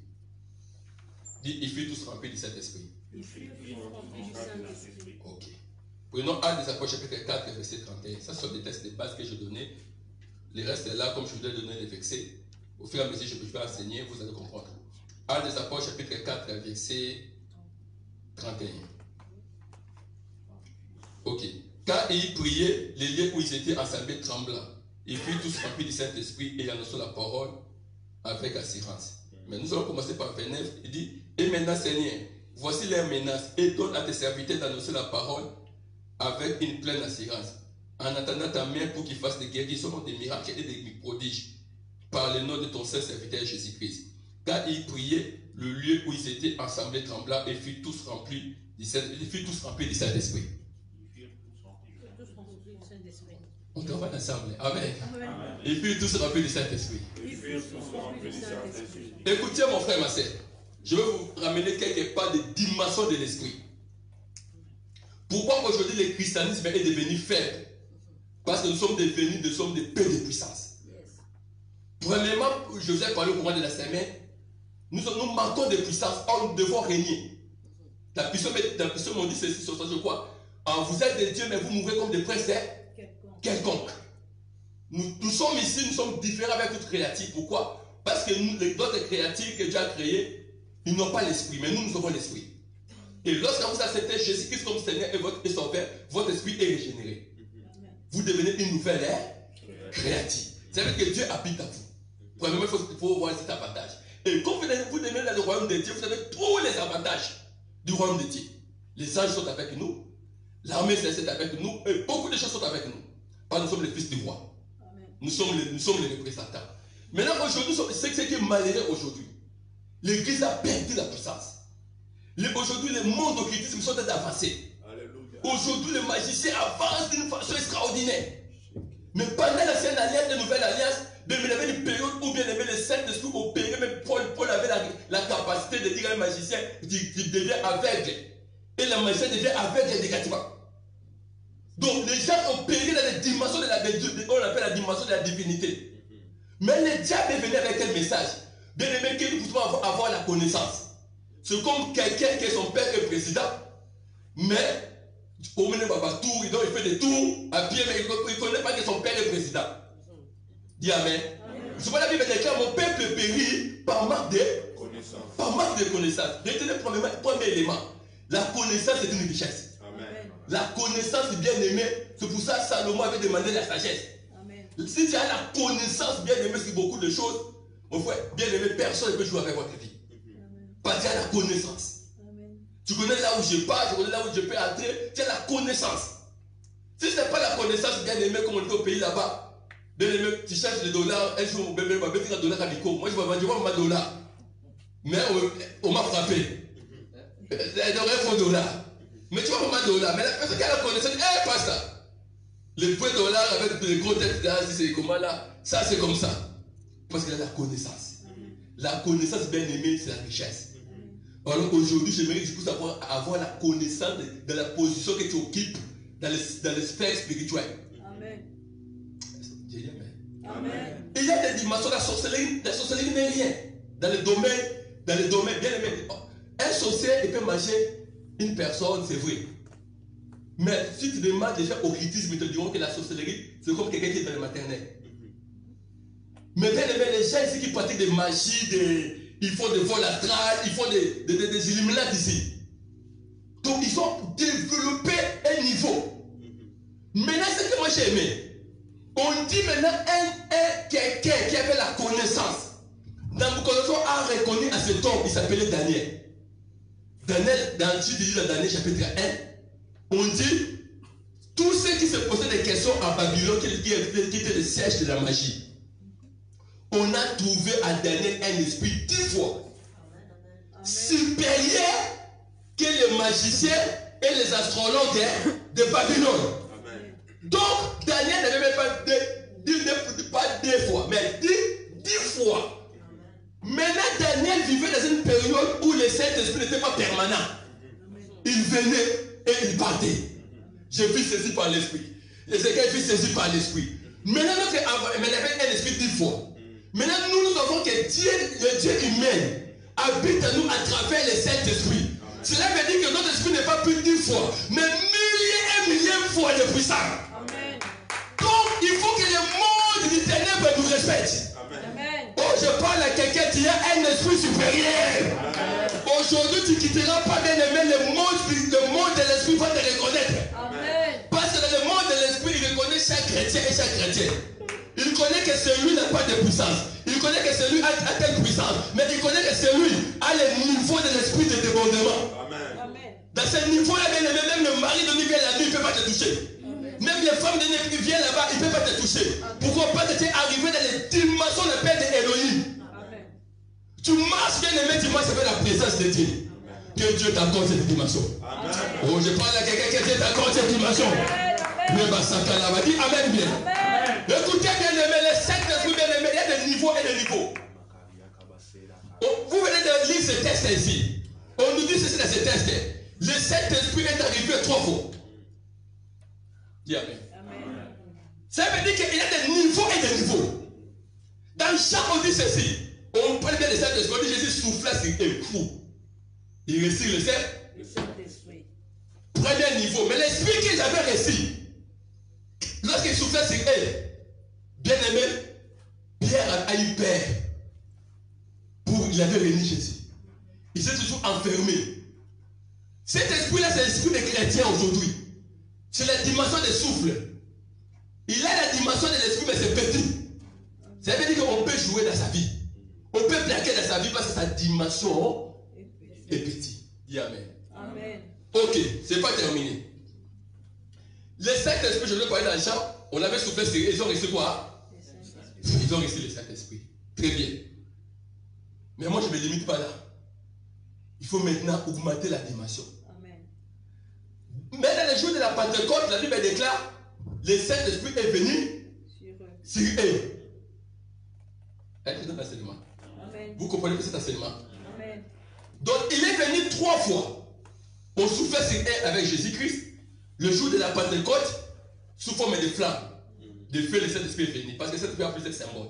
Dit, ils furent tous remplis du Saint-Esprit. Ils furent remplis du Saint-Esprit. Ok. Prenons Actes des Apôtres chapitre 4, verset 31. Ça sont des textes de base que je donnais. Le reste est là, comme je vous ai donné les versets. Au fur et à mesure que je vais enseigner, vous allez comprendre. Actes des Apôtres chapitre 4, verset 31. Ok. Quand ils priaient, les lieux où ils étaient assemblés tremblants. Ils furent tous remplis du Saint-Esprit et ils annonçaient la parole avec assurance. Mais nous allons commencer par 29. Il dit, et maintenant Seigneur, voici leurs menaces et donne à tes serviteurs d'annoncer la parole avec une pleine assurance. En attendant ta main pour qu'ils fassent des guérisons, des miracles et des prodiges par le nom de ton saint serviteur Jésus-Christ. Quand ils priaient, le lieu où ils étaient assemblés tremblant et furent tous remplis du Saint-Esprit. On travaille ensemble. Amen. Amen. Et puis tous remplis du Saint-Esprit. Il faut se remplir du Saint-Esprit. Écoutez mon frère, ma soeur. Je vais vous ramener quelque part des dimensions de l'esprit. Pourquoi aujourd'hui le christianisme est devenu faible? Parce que nous sommes devenus des peu de puissance. Premièrement, je vous ai parlé au courant de la semaine, nous manquons de puissance, or nous devons régner. La puissance m'ont dit ceci sur ça, je crois. Vous êtes des dieux, mais vous mourrez comme des princes quelconques. Nous sommes ici, nous sommes différents avec toute créative. Pourquoi? Parce que nous, les autres créatures que Dieu a créées, ils n'ont pas l'esprit, mais nous avons l'esprit. Et lorsque vous acceptez Jésus-Christ comme Seigneur et votre Sauveur, votre esprit est régénéré. Vous devenez une nouvelle ère créative. Ça veut dire que Dieu habite en vous. Premièrement, il faut voir cet avantage. Et quand vous devenez dans le royaume de Dieu, vous avez tous les avantages du royaume de Dieu. Les anges sont avec nous, l'armée céleste est avec nous, et beaucoup de choses sont avec nous. Parce que nous sommes les fils du roi. Nous sommes les représentants. Maintenant, aujourd'hui, c'est ce qui est malheureux aujourd'hui. L'Église a perdu la puissance. Aujourd'hui, le monde occultisme sont avancés. Aujourd'hui, les magiciens avancent d'une façon extraordinaire. Mais pendant l'ancienne alliance, la nouvelle alliance, il y avait une période où bien aimé le Saint-Esprit opérait, même Paul avait la capacité de dire à un magicien qu'il devient aveugle. Et le magicien devient aveugle négativement. Donc les gens opéraient dans les dimensions de la on appelle la dimension de la divinité. Mais le diable est venu avec quel message? Bien aimé, que nous pouvons avoir la connaissance. C'est comme quelqu'un qui est son père est président, mais au milieu de tour, il fait des tours à pied, mais il ne connaît pas que son père est président. Dis Amen. C'est pas la Bible déclare mon peuple périt par manque de connaissance. Retenez le premier élément. La connaissance est une richesse. Amen. La connaissance bien aimée, c'est pour ça que Salomon avait demandé la sagesse. Amen. Si tu as la connaissance bien aimée sur beaucoup de choses, mon frère, bien aimé, personne ne peut jouer avec votre vie. Parce qu'il y a la connaissance. Amen. Tu connais là où je pars, tu connais là où je peux entrer, tu as la connaissance. Si ce n'est pas la connaissance bien aimée comme on dit au pays là-bas, bien aimé, tu cherches les dollars, un jour, bébé, on va mettre un dollar à Nico. Moi, je vais vendre un dollar. Mais on m'a frappé. Il aurait faux dollar. Mais tu vas vendre un dollar. Mais la personne qui a la connaissance, elle passe ça. Les faux dollars avec les gros têtes là, si c'est comment là, ça c'est comme ça. Parce qu'il y a la connaissance. La connaissance bien aimée, c'est la richesse. Alors aujourd'hui, j'aimerais du coup avoir la connaissance de la position que tu occupes dans les sphères spirituelles. Amen. J'ai dit amen. Amen. Il y a des dimensions, la sorcellerie n'est rien. Dans le domaine bien aimé. Un sorcier, il peut manger une personne, c'est vrai. Mais si tu demandes déjà au occultisme, ils te diront que la sorcellerie, c'est comme quelqu'un qui est dans le maternel. Mais bien aimé, les gens ici qui pratiquent des magies, ils font des vols astrales, ils font des illuminats ici. Donc ils ont développé un niveau. Maintenant, ce que moi j'ai aimé, on dit maintenant quelqu'un qui avait la connaissance. Nabucodonosor a reconnu à cet homme, il s'appelait Daniel. Daniel, dans le Daniel chapitre 1, on dit tous ceux qui se posaient des questions à Babylone, qui était le siège de la magie. On a trouvé à Daniel un esprit 10 fois supérieur que les magiciens et les astrologues de Babylone. Amen. Donc, Daniel n'avait même pas deux fois, mais 10 fois. Maintenant, Daniel vivait dans une période où le Saint-Esprit n'était pas permanent. Il venait et il partait. Je fus saisi par l'Esprit. Ézéchiel fut saisi par l'Esprit. Maintenant, il avait un esprit 10 fois. Maintenant, nous savons que Dieu, le Dieu humain, habite en nous à travers le Saint-Esprit. Cela veut dire que notre esprit n'est pas plus 10 fois, mais milliers et milliers de fois de puissance. Amen. Donc, il faut que le monde du ténèbre nous respecte. Amen. Oh, je parle à quelqu'un qui a un esprit supérieur. Aujourd'hui, tu ne quitteras pas bien aimé le monde de l'esprit va te reconnaître. Amen. Parce que dans le monde de l'esprit, il reconnaît chaque chrétien et chaque chrétien. Il connaît que celui n'a pas de puissance. Il connaît que celui a telle puissance. Mais il connaît que celui a le niveau de l'esprit de débordement. Amen. Dans ce niveau-là, bien aimé, même le mari de lui vient la nuit, il ne peut pas te toucher. Amen. Même les femmes de nuit qui viennent là-bas, il ne peut pas te toucher. Amen. Pourquoi? Parce que tu es arrivé dans les dimensions de paix d'Élohim. Tu marches, bien aimé, tu marches avec la présence de Dieu. Amen. Que Dieu t'accorde cette dimension. Amen. Oh, je parle à quelqu'un que Dieu t'accorde cette dimension. Amen. Dis Amen bien. Écoutez bien aimé, les 7 esprits bien aimés, il y a des niveaux et des niveaux. Vous venez de lire ce texte ici. On nous dit ceci dans ce texte. Le Saint-Esprit est arrivé 3 fois. Dis Amen. Ça veut dire qu'il y a des niveaux et des niveaux. Dans Jean, on dit ceci. On parle bien de Saint-Esprit. On dit Jésus souffla sur un fou. Il récit le Saint-Esprit. Premier niveau. Mais l'esprit qu'ils avaient récit, lorsqu'il soufflait sur eux, bien aimé, Pierre a eu peur. Il avait réuni Jésus. Il s'est toujours enfermé. Cet esprit-là, c'est l'esprit des chrétiens aujourd'hui. C'est la dimension des souffles. Il a la dimension de l'esprit, mais c'est petit. Ça veut dire qu'on peut jouer dans sa vie. On peut plaquer dans sa vie parce que sa dimension est petite. Dis Amen. Amen. Ok, c'est pas terminé. Les 5 esprits, je vais parler dans le champ, on avait soufflé sur eux, ils ont reçu quoi? Ils ont reçu les 5 esprits. Très bien. Mais moi, je ne me limite pas là. Il faut maintenant augmenter la dimension. Amen. Mais dans les jours de la Pentecôte, la Bible déclare, le Saint-Esprit est venu sur eux. Est-ce que c'est un enseignement? Amen. Vous comprenez que c'est un enseignement? Amen. Donc, il est venu 3 fois. On soufflait sur eux avec Jésus-Christ. Le jour de la Pentecôte, sous forme de flammes. De feu, le Saint-Esprit est venu. Parce que Saint-Esprit a plusieurs symboles.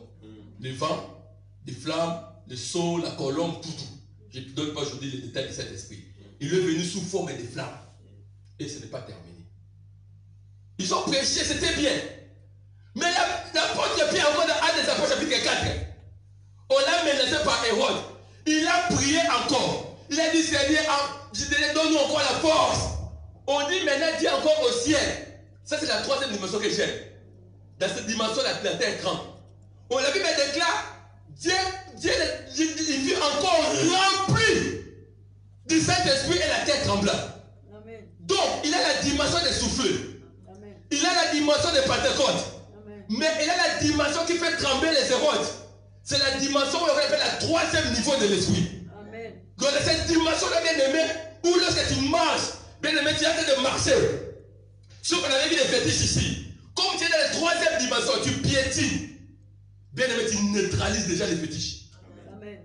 Le vent, des flammes, le sol, la colombe, tout. Je ne donne pas aujourd'hui les détails de cet esprit. Il est venu sous forme de flammes. Et ce n'est pas terminé. Ils ont prêché, c'était bien. Mais l'apôtre Pierre, encore dans Actes des Apôtres, chapitre 4, on l'a menacé par Hérode. Il a prié encore. Il a dit, Seigneur, donne-nous encore la force. On dit maintenant, dis encore au ciel. Ça, c'est la 3e dimension que j'aime. Dans cette dimension, la terre est grande. On l'a vu, mais déclare. Dieu il vit encore rempli du Saint-Esprit et la terre trembla. Amen. Donc, il a la dimension des souffles. Amen. Il a la dimension des Pentecôtes. Amen. Mais il a la dimension qui fait trembler les Hérodes. C'est la dimension qu'on appelle la 3e niveau de l'esprit. Donc, cette dimension-là, bien aimé, où lorsque tu marches, bien aimé, tu es en train de marcher. Si on avait vu les fétiches ici, comme tu es dans la 3e dimension, tu piétines. Bien aimé, tu neutralises déjà les fétiches. Amen.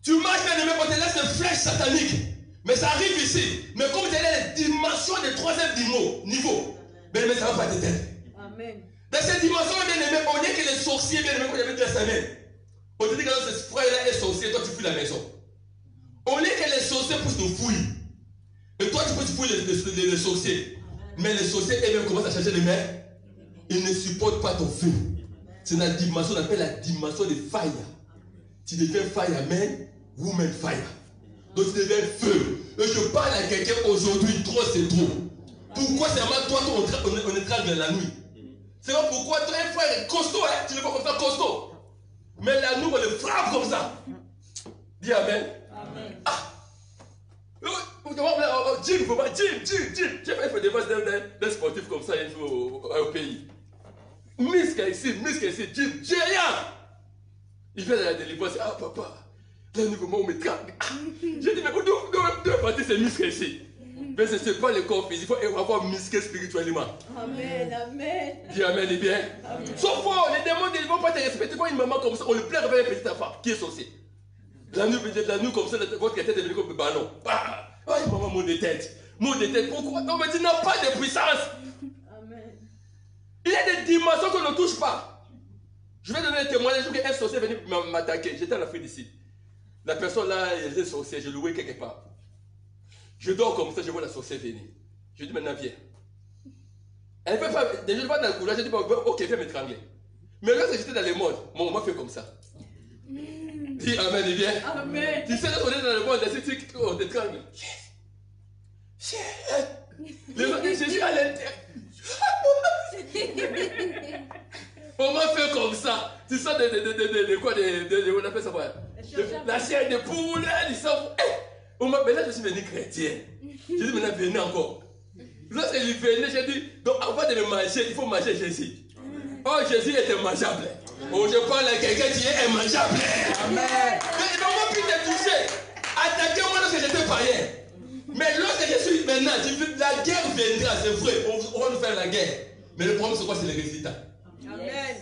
Tu marches, bien aimé, on te laisse des flèches sataniques. Mais ça arrive ici. Mais comme tu es dans la dimension du 3e niveau, bien aimé, ça ne va pas t'éteindre. Amen. Dans cette dimension, bien aimé, on est que les sorciers, bien aimé, quand il y avait de la semaine. On te dit que ce frère-là est sorcier, toi tu fouilles la maison. On est que les sorciers poussent nous fouiller. Et toi tu peux fouiller les sorciers. Mais les sorciers eux-mêmes commencent à changer de main. Ils ne supportent pas ton feu. C'est la dimension, on appelle la dimension de fire. Tu deviens fireman, woman fire. Donc tu deviens feu. Et je parle à quelqu'un aujourd'hui, trop c'est trop. Pourquoi c'est vraiment toi qu'on étrangle la nuit? C'est pas pourquoi toi un frère est costaud, hein? Tu ne le vois comme ça costaud. Mais la nuit on le frappe comme ça. Dis Amen. Amen. Ah! Jim, faut pas, Jim. J'ai fait des matchs d'un sportif comme ça une fois au pays. Muscle ici, Jim, géant. Il fait de la délivrance. Ah papa, là nous comment on me traque. J'ai dit mais d'où est parti ces muscles ici? Mais ce n'est pas le corps physique, il faut avoir musclé spirituellement. Amen, amen. Dis amen et bien. Sauf que les démons ils ne vont pas te respecter. Quand une maman comme ça, on le plaît avec un petit enfant qui est sorcier. La nuit comme ça, votre tête est devenue comme un ballon. Ah, maman, mot de tête. Pourquoi? Non, mais tu n'as pas de puissance. Amen. Il y a des dimensions qu'on ne touche pas. Je vais donner un témoignage. Un sorcier est venu m'attaquer. J'étais en Afrique d'ici. La personne là, elle était sorcière. Je louais quelque part. Je dors comme ça, je vois la sorcière venir. Je dis maintenant, viens. Elle veut pas. Je vois dans le couloir. Je dis, ok, viens m'étrangler. Mais lorsque j'étais dans les modes, mon maman fait comme ça. Dis amen et bien. Amen. Tu sais, là, on est dans le monde, on t'étrangle. Les autres disent, Jésus à l'intérieur. On m'a fait comme ça. Tu sens on appelle ça quoi? La chair de poule, ils savent. Mais là, je suis venu chrétien. J'ai dit, maintenant, venez encore. Lorsqu'il venait, j'ai dit, donc avant de me manger, il faut manger Jésus. Oh, Jésus était mangeable. Oh, je parle à quelqu'un qui est immangeable. Amen. Mais ils n'ont pas pu te toucher. Attaquez-moi lorsque j'étais païen. Mais lorsque je suis maintenant, la guerre viendra, c'est vrai, on va nous faire la guerre. Mais le problème, c'est quoi? C'est les résultats. Amen.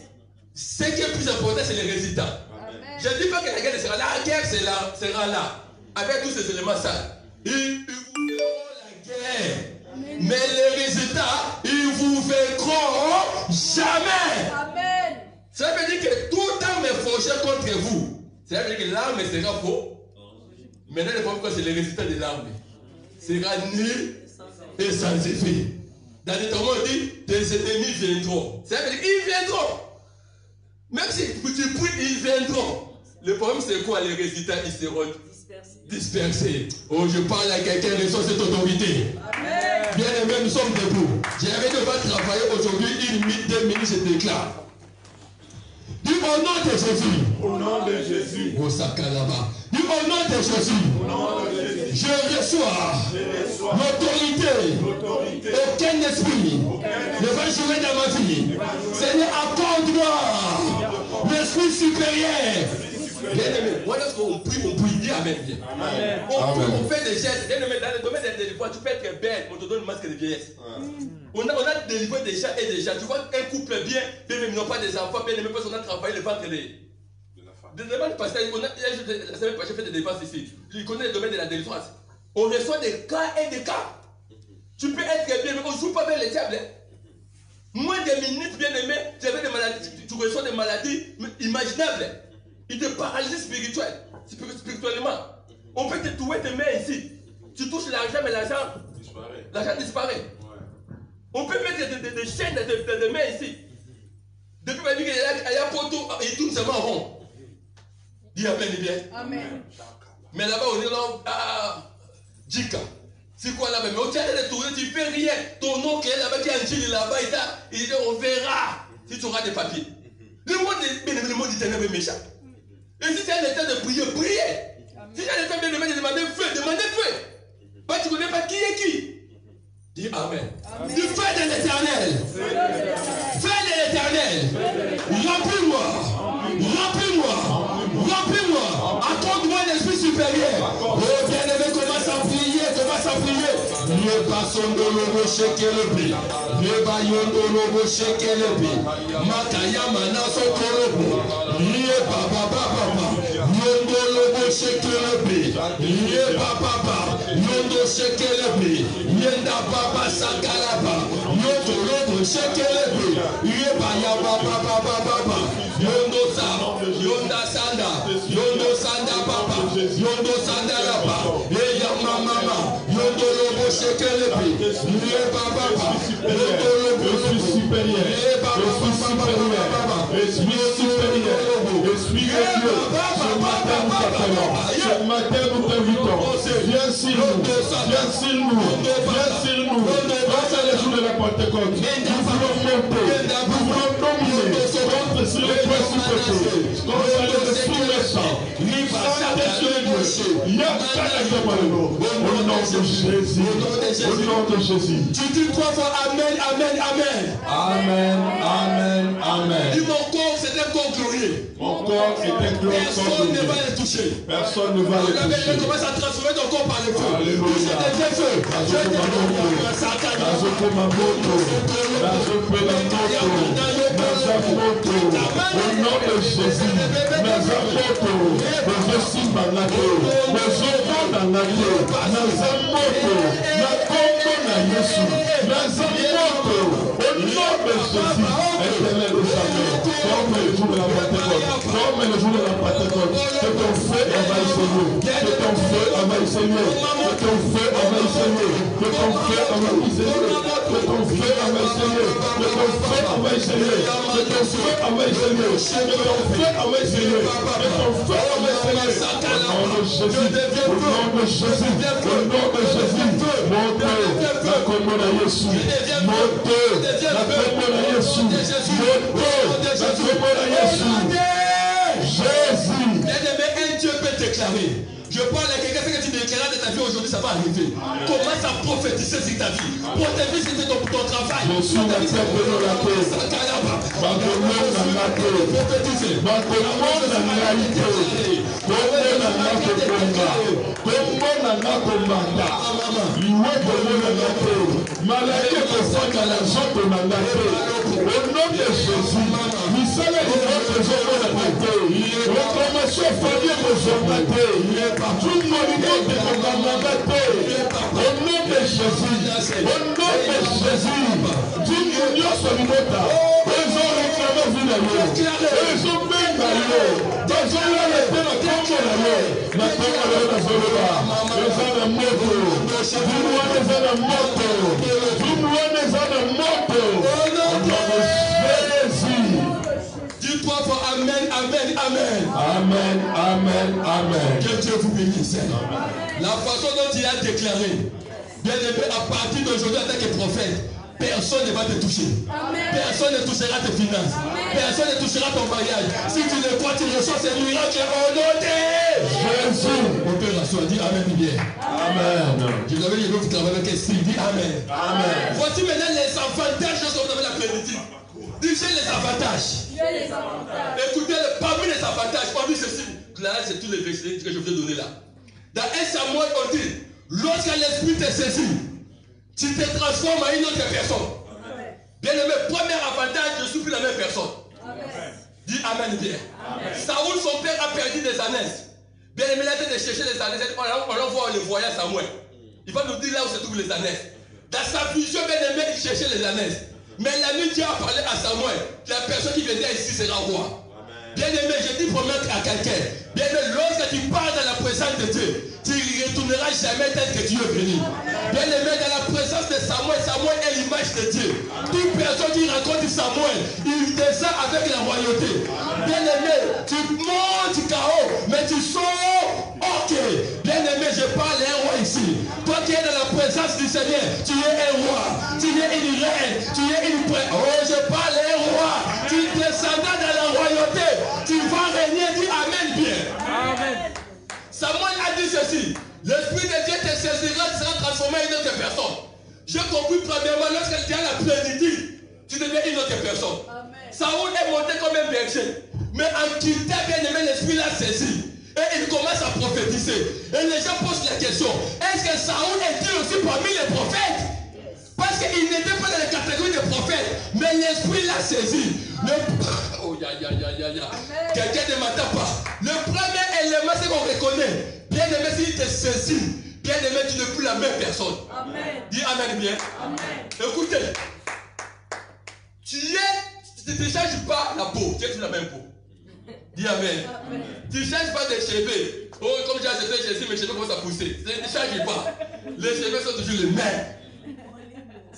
Ce qui est plus important, c'est les résultats. Amen. Je ne dis pas que la guerre sera là. La guerre sera là. Avec tous ces éléments sales. Ils vous feront la guerre. Amen. Mais les résultats, ils vous vaincront jamais. Amen. Ça veut dire que tout arme est forgé contre vous. Ça veut dire que l'arme sera faux. Maintenant, le problème, c'est les résultats de l'arme. Sera nul et sans effet. Dans les temps, on dit, tes ennemis viendront. Ça veut dire qu'ils viendront. Même si tu pries, ils viendront. Le problème, c'est quoi? Les résultats, ils seront dispersés. Oh, je parle à quelqu'un de cette autorité. Amen. Bien aimé, nous sommes debout. J'avais devoir travailler aujourd'hui, 1 minute, 2 minutes, je déclare. Dis au nom de Jésus. Au nom de Jésus. Au Sakalaba. Dis au nom de Jésus. Au nom de Jésus. Je reçois l'autorité. Aucun esprit ne va jouer dans ma vie. Seigneur, accorde-moi l'esprit supérieur. Bien aimé, moi lorsqu'on prie, dis Amen. Amen. On fait des gestes. Bien aimé, dans le domaine des délivrances, tu peux être bête, on te donne un masque de vieillesse. On a délivré des gens et des gens. Tu vois, un couple bien, bien même, ils n'ont pas des enfants, bien aimé, parce qu'on a travaillé le ventre de la femme. Parce que la semaine passée, j'ai fait des dépenses ici. Je connais le domaine de la délivrance. On reçoit des cas et des cas. Tu peux être bien, mais on ne joue pas avec les diables. Moins de minutes, bien aimé, tu avais des maladies, tu reçois des maladies imaginables. Il te paralyse spirituellement. On peut te trouver tes mains ici. Tu touches l'argent, mais l'argent disparaît. Ouais. On peut mettre des chaînes de mains ici. Depuis ma vie, il y a un poteau, il tourne seulement rond. Dis Amen, bien. Amen. Mais là-bas, on est là, Djika. C'est quoi là-bas? Mais on tient les tourner, tu ne fais rien. Ton oncle est là-bas, qui est en Chine là-bas, il dit on verra si tu auras des papiers. Le monde du ténèbre est méchant. Et si tu as le temps de prier, priez. Si tu as le temps de demander feu. Bah, tu ne connais pas qui est qui. Dis Amen. Du feu de l'éternel. Feu de l'éternel. Remplis-moi. Accorde-moi l'esprit supérieur. Oh, bien-aimé, commence à prier. Ne passons de l'eau checker le pays. Ne baillons de l'eau checker le pays. Makaya manaso korobo. Ne papa. Yondo lobo checker le pays. Ne papa. Yondo checker le pays. Yenda papa sakalaba. Yondo lobo checker le pays. Ne baya papa. Yondo sanda papa. Yondo sanda lapa. Eya mama. Yondo lobo checker le pays. Ne papa. Yondo lobo supérieur. Je suis Dieu. Ce matin nous t'invitons. Viens sur nous. C'est le jour de la Pentecôte. Nous voulons monter. Nous voulons dominer. Contre sur les principautés. Contre les esprits méchants. Au nom de Jésus. Au nom de Jésus. Tu dis 3 fois Amen. Amen. Dis mon corps, c'est un corps glorieux. Mon corps est un corps glorieux. Personne ne va les toucher. Commence à transformer ton corps par le feu. Alléluia. Au nom de Jésus. Comme le jour de la Pentecôte, que ton feu envahisse nous, que ton feu envahisse nous, que ton feu envahisse nous, que ton feu envahisse nous, que ton feu envahisse nous, que ton feu envahisse nous, que ton feu envahisse nous, que ton feu envahisse nous, que ton feu envahisse nous, au nom de Jésus, mon Dieu, la commune à Jésus, mon Dieu, la commune à Jésus, mon Dieu, la commune à Jésus. Jésus. Un Dieu peut déclarer Je parle à quelqu'un, ce que tu déclares de ta vie aujourd'hui, ça va arriver. Commence à prophétiser sur ta vie. Pour ta vie, c'était ton travail. Je suis la tête de la terre. Au nom de Jésus, nous sommes les autres dis-toi pour Amen, Amen, Amen. Amen, Amen, Amen. Que Dieu vous bénisse. La façon dont il a déclaré, bien aimé, à partir d'aujourd'hui en tant que prophète, personne ne va te toucher. Amen. Personne ne touchera tes finances. Amen. Personne ne touchera ton mariage. Si tu le crois, tu reçois ces miracles au nom de Jésus. On peut rasseoir, dis Amen bien. Amen. Je devais dire que vous travaillez avec un style, dis Amen. Amen. Voici maintenant les avantages de ce qu'on appelle la plénitude. Dis les avantages. Écoutez, parmi les avantages, parmi ceci, là c'est tous les versets que je vous ai donnés là. Dans 1 Samuel, on dit, lorsque l'esprit te saisit, tu te transformes en une autre personne. Amen. Bien aimé, premier avantage, je suis plus la même personne. Amen. Dis Amen bien. Amen. Saoul, son père, a perdu des années. Bien aimé, il a été de chercher les années. On l'envoie le voyage Samuel. Il va nous dire là où se trouvent les années. Dans sa vision, bien aimé, il cherchait les années. Mais la nuit, Dieu a parlé à Samuel. La personne qui viendra ici sera roi. Bien aimé, je dis promettre à quelqu'un. Bien aimé, lorsque tu pars dans la présence de Dieu, tu ne retourneras jamais tel que Dieu est venu. Bien aimé, dans la présence de Samuel, Samuel est l'image de Dieu. Toute personne qui rencontre Samuel, il descend avec la royauté. Bien aimé, tu montes KO, mais tu sors ok. Bien aimé, je parle à un roi ici. Toi qui es dans la présence du Seigneur, tu es un roi, tu es une reine, tu es une prêtre. Oh, je parle à un roi. Tu descendras dans la royauté, tu vas régner, dis Amen bien. Amen. Samuel a dit ceci, l'Esprit de Dieu te saisira, tu seras transformé en une autre personne. J'ai compris premièrement, lorsque tu as la plénitude, tu deviens une autre personne. Amen. Saoul est monté comme un berger, mais en quittant bien aimé, l'Esprit l'a saisi. Et il commence à prophétiser. Et les gens posent la question, est-ce que Saoul est-il aussi parmi les prophètes? Parce qu'il n'était pas dans la catégorie des prophètes, mais l'Esprit l'a saisi. Oh, quelqu'un ne m'attend pas. Le premier élément, c'est qu'on reconnaît. Bien aimé, s'il te saisit, bien aimé, tu n'es plus la même personne. Amen. Dis Amen bien. Amen. Écoutez, tu ne changes pas la peau, tu es toujours la même peau. Dis Amen. Amen. Tu ne changes pas des cheveux. Oh, comme j'ai accepté Jésus, mes cheveux commencent à pousser. Tu ne changes pas. Les cheveux sont toujours les mêmes.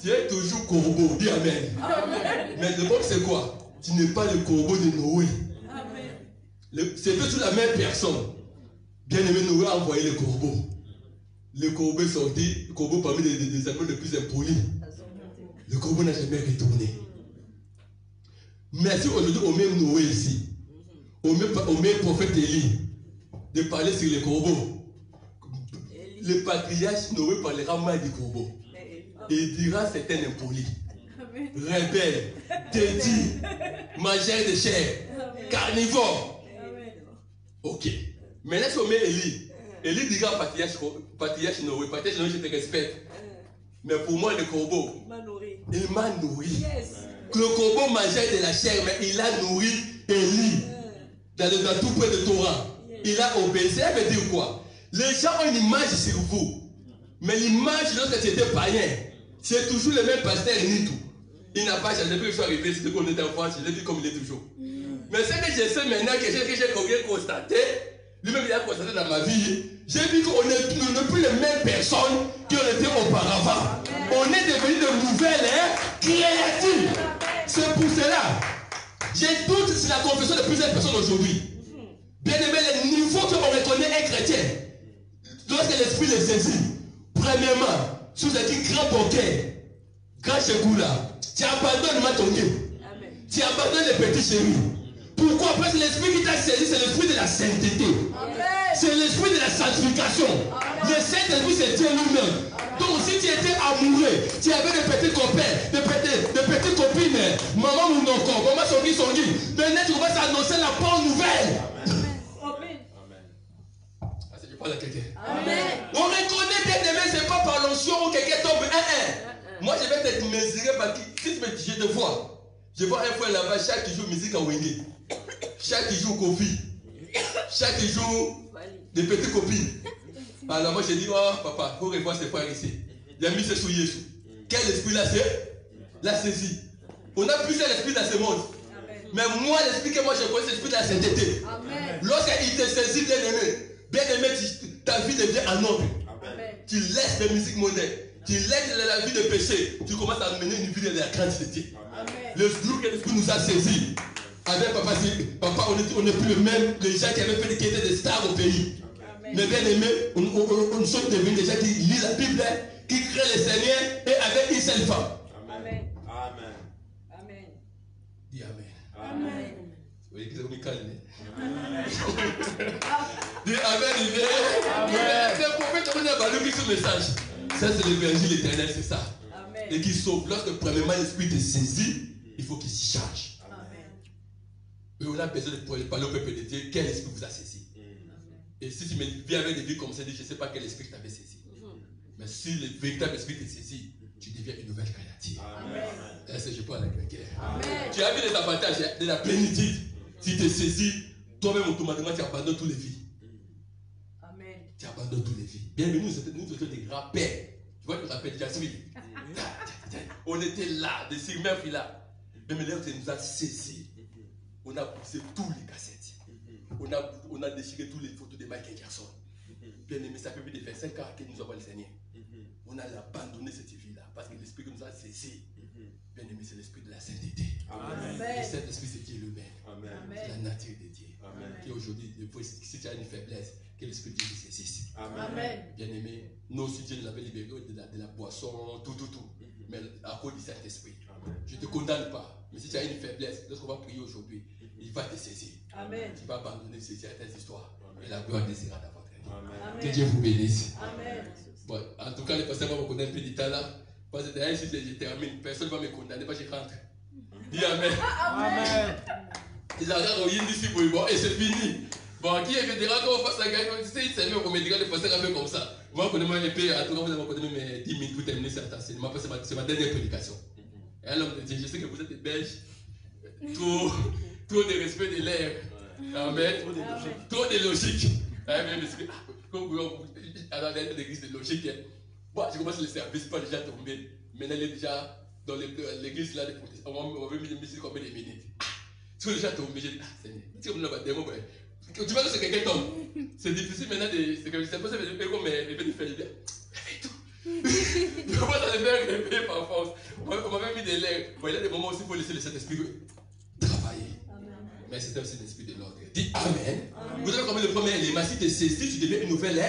Tu es toujours corbeau. Dis Amen. Amen. Mais le problème, c'est quoi? Tu n'es pas le corbeau de Noé. C'est toujours la même personne. Bien aimé, Noé a envoyé le corbeau. Le corbeau est sorti, le corbeau parmi les animaux les plus impolis. Le corbeau n'a jamais retourné. Merci aujourd'hui au même Noé ici, au même prophète Élie, de parler sur les corbeaux. Le patriarche Noé parlera mal du corbeau. Et il dira c'est un impoli, rebelle, dédié, mangeur de chair, carnivore. Ok. Maintenant, si on met Élie, Élie dira patriarche Noé, je te respecte. Mais pour moi, le corbeau, il m'a nourri. Le corbeau mangeait de la chair, mais il a nourri Élie dans tout près de Torah. Il a obéi. Ça veut dire quoi? Les gens ont une image sur vous, mais l'image lorsque tu étais païen, c'est toujours le même pasteur ni tout. Il n'a pas changé. Depuis que je suis arrivé, c'était qu'on était en France, je l'ai vu comme il est toujours. Mais ce que je sais maintenant, que j'ai constaté, lui-même il a constaté dans ma vie, j'ai vu qu'on n'est plus les mêmes personnes qui ont été auparavant. On est devenus de nouvelles créatives. C'est pour cela. J'ai doute sur la confession de plusieurs personnes aujourd'hui. Bien aimé, les niveaux qu'on reconnaît un chrétien, lorsque l'esprit les saisit, premièrement, sous un grand poker, grand chegoula, tu abandonnes Matongué, tu abandonnes les petits chéris. Pourquoi? Parce que l'esprit qui t'a saisi, c'est l'esprit de la sainteté. C'est l'esprit de la sanctification. Le Saint-Esprit, c'est Dieu lui-même. Donc si tu étais amoureux, tu avais des petits copains, des petites copines, maman ou non, maman son guide, maintenant tu commences à annoncer la bonne nouvelle. Amen. Ah, c'est du pas à quelqu'un. On reconnaît bien aimé, c'est pas par l'onction où quelqu'un tombe. Moi je vais te mesurer parce que si tu me dis, je te vois. Je vois un frère là-bas, chaque jour musique en Wenge. Chaque jour Kofi. Chaque jour des petites copines. Alors moi je dis, oh papa, il faut revoir ces frères ici. Il a mis ses sous Jésus. Quel esprit là c'est? L'a saisi. On a plusieurs esprits dans ce monde. Mais moi, l'esprit que moi je connais, c'est l'esprit de la sainteté. Lorsqu'il te saisit, bien aimé, ta vie devient un ordre. Tu laisses la musique mondaine. Tu laisses la vie de péché. Tu commences à mener une vie de la crainte de Dieu. Le jour que l'esprit nous a saisis, avec papa, on n'est plus le même. Les gens qui avaient fait qui étaient des stars au pays. Mais bien aimé, on sommes devenus des gens qui lisent la Bible, qui créent le Seigneur et avec une seule femme. Amen. Dis Amen. Amen. Vous voyez que c'est une calme. Dis Amen. C'est un prophète qui a valu ce message. Ça, c'est l'évangile éternel, c'est ça. Amen. Et qui sauve. Lorsque premièrement l'esprit te saisit, il faut qu'il se charge. Et on a besoin de parler au peuple de Dieu. Quel esprit vous a saisi? Et si tu me viens avec des vies comme ça, je ne sais pas quel esprit t'avait saisi. Mais si le véritable esprit te saisit, tu deviens une nouvelle créature. Est-ce que je parle avec quelqu'un? Tu as vu les avantages de la plénitude. Si tu te saisis, toi-même automatiquement tu abandonnes toutes les vies. Tu abandonnes toutes les vies. Bienvenue, nous étions des grands pères. Tu vois, tu rappelles Jasmine. On était là, des Sylvain là. Mais maintenant, tu nous as saisis. On a poussé tous les cassettes. On a déchiré toutes les photos de Michael Jackson. Bien aimé, ça fait plus de 25 ans que nous avons le Seigneur. On a abandonné cette vie-là parce que l'esprit que nous a saisi, bien aimé, c'est l'esprit de la sainteté. Et cet esprit, c'est Dieu lui-même. C'est la nature de Dieu. Qui aujourd'hui, si tu as une faiblesse, que l'esprit de Dieu te saisisse. Bien aimé, nous aussi, Dieu nous avait libérés de la boisson, tout. Mais à cause de cet esprit, je ne te condamne pas. Mais si tu as une faiblesse, lorsqu'on va prier aujourd'hui, il va te saisir. Tu vas abandonner certaines histoires. Et la gloire descendra dans votre vie. Que Dieu vous bénisse. Bon, en tout cas, le pasteur va me connaître un peu du temps là. Parce que derrière, si je termine, personne ne va me condamner parce que je rentre. Dis Amen. Ils arrivent au Yindi ici, bon, et c'est fini. Bon, qui est fédéral quand on fasse la guerre? Tu sais, il s'est mis au médical, le pasteur a fait comme ça. Moi, je connais mon épée, en tout cas, vous avez connu mes 10 minutes pour terminer cet enseignement parce que c'est ma dernière prédication. Et alors, je sais que vous êtes des Belges. Trop de respect de l'air. Amen. Trop de logique. Alors, l'église de logique. Bon, je commence le service, pas déjà tombé. Maintenant, il est déjà dans l'église là. On va mettre ici combien de minutes. Tu es déjà tombé. J'ai dit, Seigneur, tu vois que c'est quelqu'un tombe. C'est difficile maintenant de. C'est pas ça, mais comme les de faire bien. Fais tout. Moi, ça me fait rêver par force. On m'avait mis des lèvres. Il y a des moments aussi, il faut laisser le Saint-Esprit travailler. Mais c'est aussi l'esprit de l'ordre. Dis Amen. Vous avez compris le premier élément. Si tu es saisi, tu deviens une nouvelle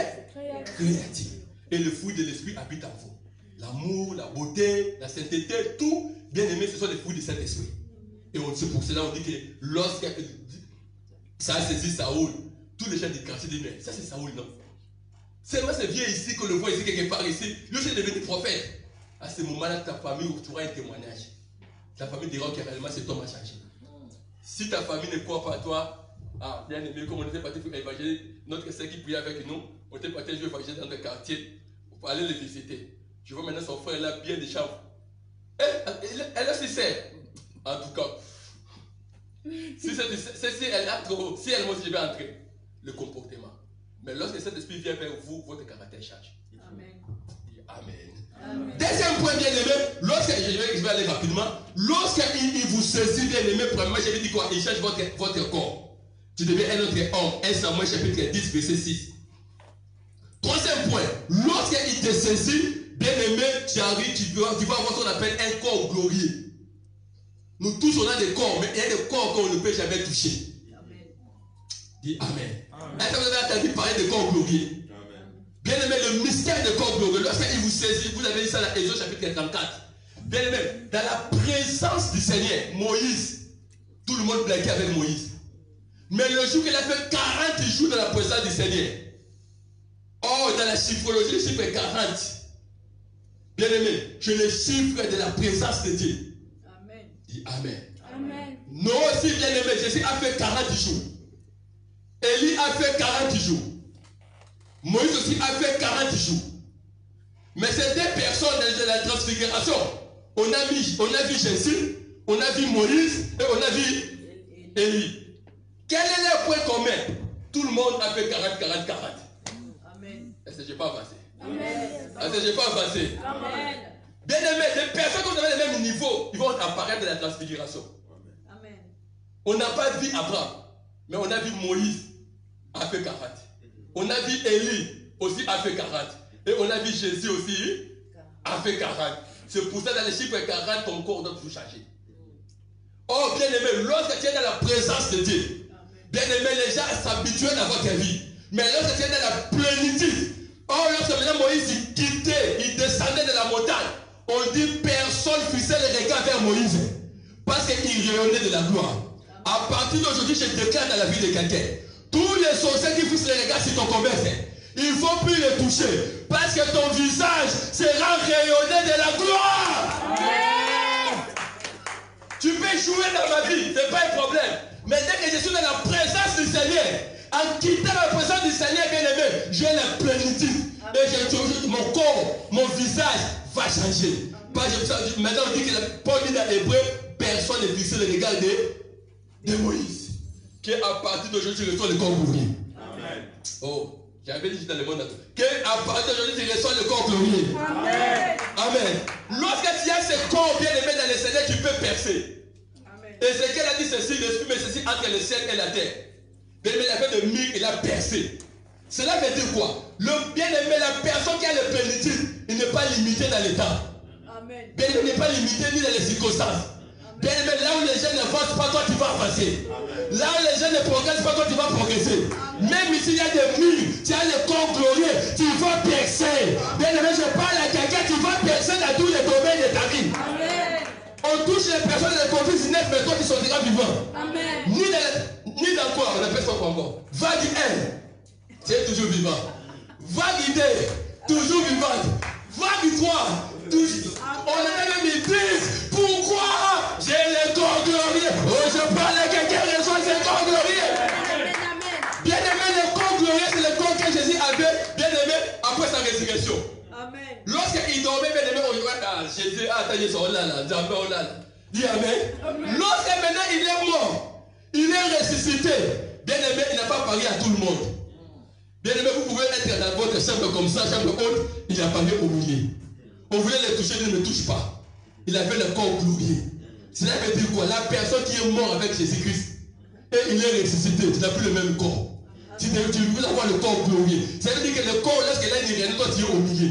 créative. Et le fruit de l'esprit habite en vous. L'amour, la beauté, la sainteté, tout, bien aimé, ce sont les fruits de cet esprit. Et c'est pour cela qu'on dit que lorsque ça a saisi Saoul, tous les gens du quartier disent, mais ça c'est Saoul, non? C'est moi, c'est vieux ici, qu'on le voit ici, quelque part ici. Lui aussi est devenu prophète. À ce moment-là, ta famille, tu auras un témoignage. Ta famille dira que réellement cet homme a changé. Si ta famille ne croit pas à toi, bien aimé, comme on était parti pour évangéliser, notre sœur qui priait avec nous, on était parti jouer évangéliser dans le quartier pour aller les visiter. Je vois maintenant son frère là, bien des chambres. Elle est sincère. En tout cas, si elle a trop, si elle aussi je vais entrer, le comportement. Mais lorsque cet esprit vient vers vous, votre caractère change. Amen. Deuxième point, bien aimé, je vais aller rapidement. Lorsqu'il vous saisit, bien aimé, premièrement, je vais dire quoi? Il change votre corps. Tu deviens un autre homme. 1 Samuel chapitre 10, verset 6. Troisième point, lorsqu'il te saisit, bien aimé, tu arrives, tu vas avoir ce qu'on appelle un corps glorieux. Nous tous, on a des corps, mais il y a des corps qu'on ne peut jamais toucher. Dis Amen. Est-ce que vous avez entendu parler de corps glorieux? Bien aimé, le mystère de corps glorieux, lorsqu'il vous saisit, vous avez dit ça dans Exode chapitre 34. Bien aimé, dans la présence du Seigneur, Moïse, tout le monde blaguait avec Moïse. Mais le jour qu'il a fait 40 jours dans la présence du Seigneur. Oh, dans la chiffrologie, le chiffre est 40. Bien aimé, je le chiffre de la présence de Dieu. Amen. Dis Amen. Amen. Nous aussi, bien aimé, Jésus a fait 40 jours. Élie a fait 40 jours. Moïse aussi a fait 40 jours. Mais ces deux personnes de la transfiguration, on a vu Jésus, on a vu Moïse et on a vu Élie. Quel est leur point commun? Tout le monde a fait 40, 40, 40. Amen. Est-ce que je n'ai pas avancé? Amen. Est-ce que je n'ai pas avancé? Amen. Bien aimé, les personnes qui ont le même niveau, ils vont apparaître de la transfiguration. Amen. On n'a pas vu Abraham, mais on a vu Moïse a fait 40. On a vu Élie aussi a fait 40. Et on a vu Jésus aussi a fait 40. C'est pour ça que dans les chiffres 40, ton corps doit toujours changer. Oh, bien aimé, lorsque tu es dans la présence de Dieu, bien aimé, les gens s'habituent à avoir ta vie. Mais lorsque tu es dans la plénitude, oh, lorsque maintenant Moïse il quittait, il descendait de la montagne, on dit personne fixait le regard vers Moïse. Parce qu'il rayonnait de la gloire. À partir d'aujourd'hui, je déclare dans la vie de quelqu'un, tous les sorciers qui fixent le regard sur ton commerce, il ne faut plus les toucher. Parce que ton visage sera rayonné de la gloire. Amen. Tu peux jouer dans ma vie, ce n'est pas un problème. Mais dès que je suis dans la présence du Seigneur, en quittant la présence du Seigneur bien-aimé, j'ai la plénitude. Et mon corps, mon visage va changer. Maintenant on dit que Paul dit dans l'hébreu, personne ne fixe le regard de Moïse. Qu'à partir d'aujourd'hui, tu reçois le corps glorieux. Amen. Oh, j'avais dit dans le monde. Qu'à partir d'aujourd'hui, tu reçois le corps glorieux. Amen. Amen. Lorsque tu as ce corps bien aimé dans le Seigneur, tu peux percer. Amen. Et c'est qu'elle a dit ceci, l'esprit met ceci entre le ciel et la terre. Bien aimé, il a fait de mire, il a percé. Cela veut dire quoi? Le bien aimé, la personne qui a le plénitude, il n'est pas limité dans le temps. Amen. Bien aimé, il n'est pas limité ni dans les circonstances. Bien aimé, là où les gens n'avancent pas, toi tu vas avancer. Amen. Là où les gens ne progressent pas, toi tu vas progresser. Amen. Même ici il y a des murs, tu as le corps glorieux, tu vas percer. Bien aimé, je parle à quelqu'un, tu vas percer dans tous les domaines de ta vie. Amen. On touche les personnes de Covid-19, mais toi tu sortiras vivant. Amen. Ni dans quoi, on appelle ça quoi encore? Vague 1, tu es toujours vivant. Vague 2, toujours vivante. Vague 3, toujours. On a même dit, pourquoi j'ai le corps glorieux? Oh, je parle à quelqu'un, reçoit ce corps glorieux. Bien aimé, le corps glorieux, c'est le corps que Jésus avait, bien aimé, après sa résurrection. Amen. Lorsqu'il dormait, bien aimé, on dit, ah, Jésus, attendez, oh là là, jamais, oh là là. Dis amen. Lorsque maintenant il est mort, il est ressuscité. Bien aimé, il n'a pas parlé à tout le monde. Bien aimé, vous pouvez être dans votre chambre comme ça, chambre haute, il a parlé au milieu. On voulait le toucher, il ne le touche pas. Il avait le corps glorieux. Cela veut dire quoi? La personne qui est morte avec Jésus-Christ et il est ressuscité, tu n'as plus le même corps. Tu veux avoir le corps glorieux. Ça veut dire que le corps, lorsqu'il a une réalité, toi tu es au milieu.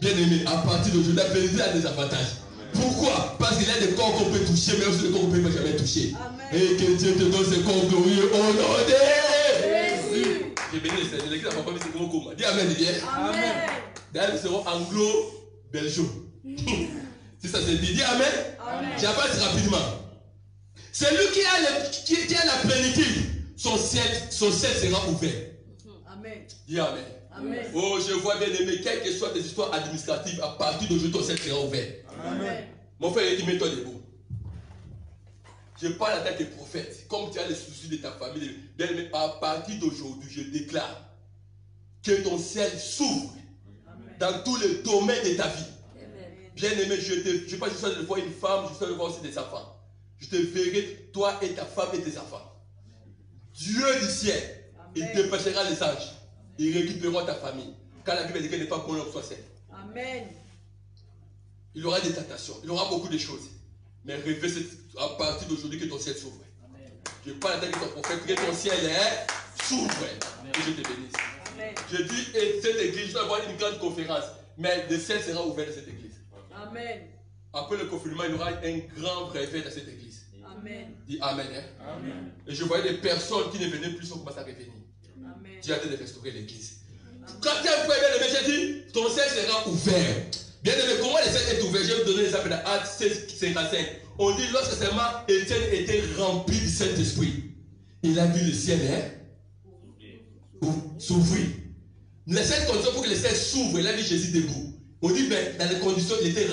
Bien aimé, à partir d'aujourd'hui, la vérité a des avantages. Pourquoi? Parce qu'il y a des corps qu'on peut toucher, mais aussi des corps qu'on ne peut jamais toucher. Amen. Et que Dieu te donne ce corps glorieux au nom de Jésus. J'ai béni le Seigneur. L'église n'a pas mis ce gros coma. Dis amen, bien. Amen. D'ailleurs, nous serons anglo-belgio. Si ça se dit, dis amen. J'avance rapidement. Celui qui a la plénitude, son ciel sera ouvert. Amen. Dis amen. Amen. Oh, je vois bien aimé, quelles que soient tes histoires administratives, à partir d'aujourd'hui, ton ciel sera ouvert. Amen. Mon frère, il dit, mets-toi debout. Je parle à tant que prophète. Comme tu as les soucis de ta famille, bien aimé, à partir d'aujourd'hui, je déclare que ton ciel s'ouvre dans tous les domaines de ta vie. Amen. Bien aimé, je pense que je souhaite de voir une femme, je souhaite de voir aussi des enfants. Je te verrai, toi et ta femme et tes enfants. Dieu du ciel, il dépêchera les anges. Ils récupéreront ta famille. Quand la Bible dit qu'elle n'est pas pour l'homme soit celle. Amen. Il y aura des tentations, il y aura beaucoup de choses. Mais rêvez à partir d'aujourd'hui que ton ciel s'ouvre. Je parle à ton prophète que ton ciel s'ouvre. Que je te bénisse. Amen. Je dis, et cette église, je vais avoir une grande conférence. Mais le ciel sera ouvert dans cette église. Amen. Après le confinement, il y aura un grand réveil dans cette église. Amen. Dis amen. Amen. Et je voyais des personnes qui ne venaient plus, sont commencées à revenir. Amen. Tu as de restaurer l'église. Quand tu as bien aimé, j'ai dit, ton ciel sera ouvert. Bien aimé, comment le ciel est ouvert? Je vais vous donner l'exemple dans Actes 16, 55. On dit, lorsque seulement Étienne était rempli du Saint-Esprit, il a vu le ciel s'ouvrir. La seule condition pour que le ciel s'ouvre, il a vu Jésus debout. On dit, mais dans les conditions, il était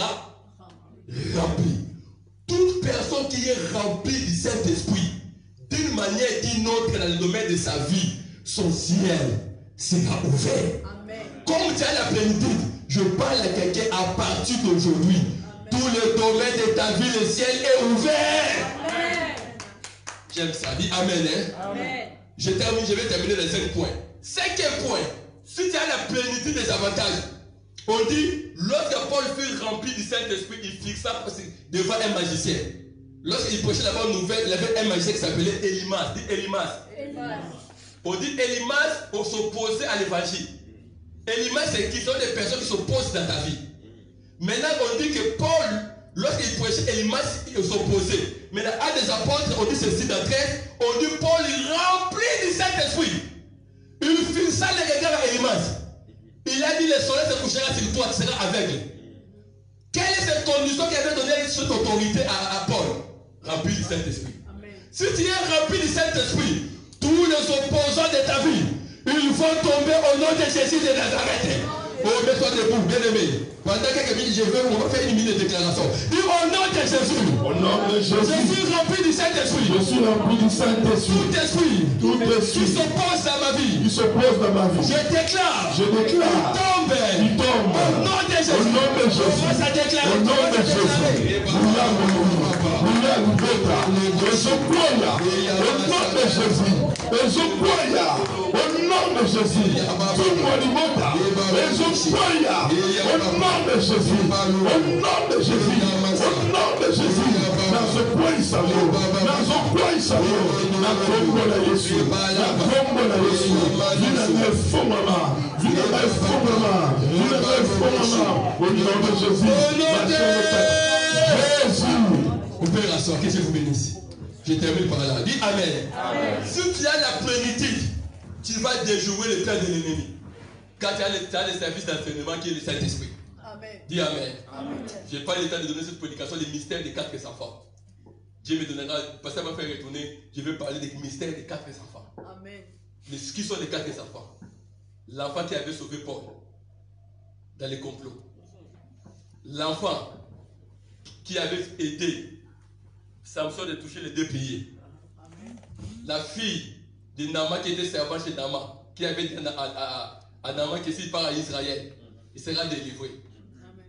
rempli. Toute personne qui est remplie du Saint-Esprit, d'une manière ou d'une autre, dans le domaine de sa vie, son ciel sera ouvert. Amen. Comme tu as la plénitude, je parle à quelqu'un à partir d'aujourd'hui. Tout le domaine de ta vie, le ciel est ouvert. Amen. J'aime ça. Dis Amen. Hein? Amen. Je vais terminer les 5 points. 5e point. Si tu as la plénitude des avantages, on dit, lorsque Paul fut rempli du Saint-Esprit, il fixa devant un magicien. Lorsqu'il prêchait la bonne nouvelle, il avait un magicien qui s'appelait Élymas. Dis Élymas. On dit Élymas pour s'opposer à l'évangile. Élymas, c'est qui sont des personnes qui s'opposent dans ta vie. Maintenant, on dit que Paul, lorsqu'il prêchait, Élymas s'opposait. Maintenant, à des apôtres, on dit ceci dans 13, on dit Paul rempli du Saint-Esprit. Il fixa les regards à Élymas. Il a dit le soleil se couchera sur toi, tu seras aveugle. Quelle est cette condition qui avait donné cette autorité à Paul? Rempli du Saint-Esprit. Si tu es rempli du Saint-Esprit, tous les opposants de ta vie, ils vont tomber au nom de Jésus de Nazareth. Oh, mets-toi debout, bien-aimé. Pendant quelques minutes, on va faire une minute de déclaration. Dis au nom de Jésus. Au nom de Jésus. Je suis rempli du Saint-Esprit. Je suis rempli du Saint-Esprit. Tout esprit qui s'oppose à ma vie. Qui s'oppose à ma vie. Je déclare. Il tombe. Au nom de Jésus. Au nom de Jésus. On va se déclarer. Au nom de Jésus. Au nom de Jésus. Au nom de Jésus. Tout le monde monte. Au nom de Jésus, au nom de Jésus, au nom de Jésus, dans ce point il s'en va, dans ce point il s'en va, dans Congo la Yesu, dans Congo la Yesu, viens faux maman, viens faux maman, au nom de Jésus, Jésus. Vous pouvez rasseoir, que Dieu vous bénisse. Je termine par là. Dis Amen. Amen. Si tu as la plénitude, tu vas déjouer le plan de l'ennemi. Quand tu as le service d'enseignement qui est le Saint-Esprit. Amen. Dis Amen. Amen. Je n'ai pas le temps de donner cette prédication, les mystères des 4 enfants. Dieu me donnera, parce que ça va faire retourner, je vais parler des mystères des 4 enfants. Amen. Mais qui sont les 4 enfants? L'enfant qui avait sauvé Paul dans les complots. L'enfant qui avait aidé Samson de toucher les 2 piliers. Amen. La fille de Naaman qui était servante chez Naaman, qui avait dit à Naaman que s'il part à Israël, il sera délivré. Amen.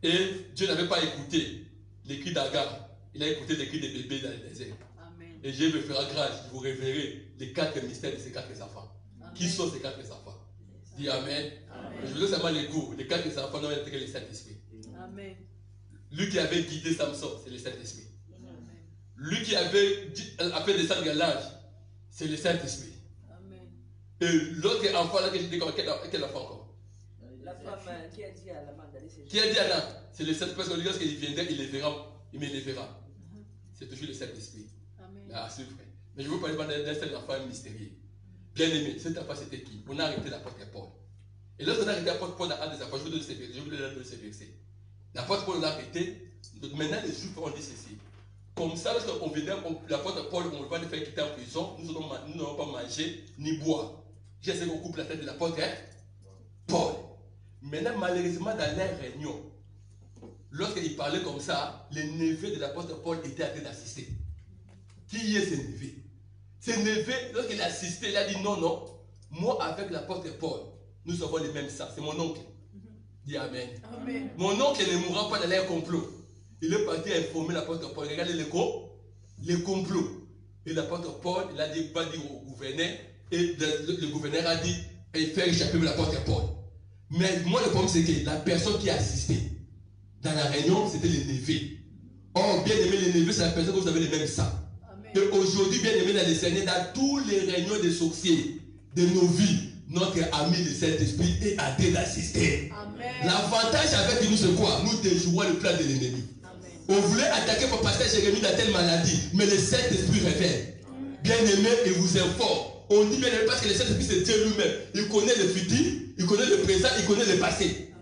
Et Dieu n'avait pas écouté les cris d'Agar, il a écouté les cris des bébés dans le désert. Amen. Et Dieu me fera grâce, je vous révélerai les 4 mystères de ces 4 enfants. Amen. Qui sont ces 4 enfants? Dis Amen. Amen. Je vous donne seulement les goûts. Les 4 enfants n'ont été que le Saint-Esprit. Amen. Lui qui avait guidé Samson, c'est le Saint-Esprit. Lui qui avait fait descendre l'ange, c'est le Saint-Esprit. Et l'autre enfant là que j'ai dit, quel enfant encore? La femme qui a dit à Anna d'aller se jeter. Qui a dit à Anna? C'est le Saint-Esprit, parce que lorsqu'il viendrait, il les verra, il me les verra. C'est toujours le Saint-Esprit. Ah, c'est vrai. Mais je veux parler d'un seul enfant mystérieux. Bien aimé, cet enfant c'était qui? On a arrêté l'apôtre Paul. Et lorsqu'on a arrêté l'apôtre Paul à des enfants, je vous donne ces versets. L'apôtre Paul l'a arrêté. Maintenant les Juifs ont dit ceci. Comme ça, lorsqu'on venait, l'apôtre Paul, on va le faire quitter en prison, nous n'allons pas manger ni boire. J'ai essayé qu'on coupe la tête de l'apôtre Paul. Maintenant, malheureusement, dans leur réunion, lorsqu'il parlait comme ça, les neveux de l'apôtre Paul étaient en train d'assister. Qui est ce neveu? Ce neveu, lorsqu'il assistait, il a dit non, non, moi avec l'apôtre Paul, nous avons les mêmes sangs. C'est mon oncle. Dis Amen. Amen. Mon oncle ne mourra pas dans leur complot. Il est parti informer l'apôtre Paul. Regardez les complots. Et l'apôtre Paul, il a dit, va dire au gouverneur. Et le gouverneur a dit, il fait échapper l'apôtre Paul. Mais moi, le problème, c'est que la personne qui a assisté dans la réunion, c'était les neveux. Or, bien aimé, les neveux, c'est la personne que vous avez les mêmes sangs. Et aujourd'hui, bien aimé, dans les Seigneurs, dans tous les réunions des sorciers de nos vies, notre ami le Saint-Esprit est en train d'assister. L'avantage avec nous, c'est quoi? Nous déjouons le plan de l'ennemi. On voulait attaquer mon pasteur Jérémie dans telle maladie, mais le Saint-Esprit révèle. Bien aimé, il vous informe. On dit bien aimé parce que le Saint-Esprit, c'est Dieu lui-même. Il connaît le futur, il connaît le présent, il connaît le passé.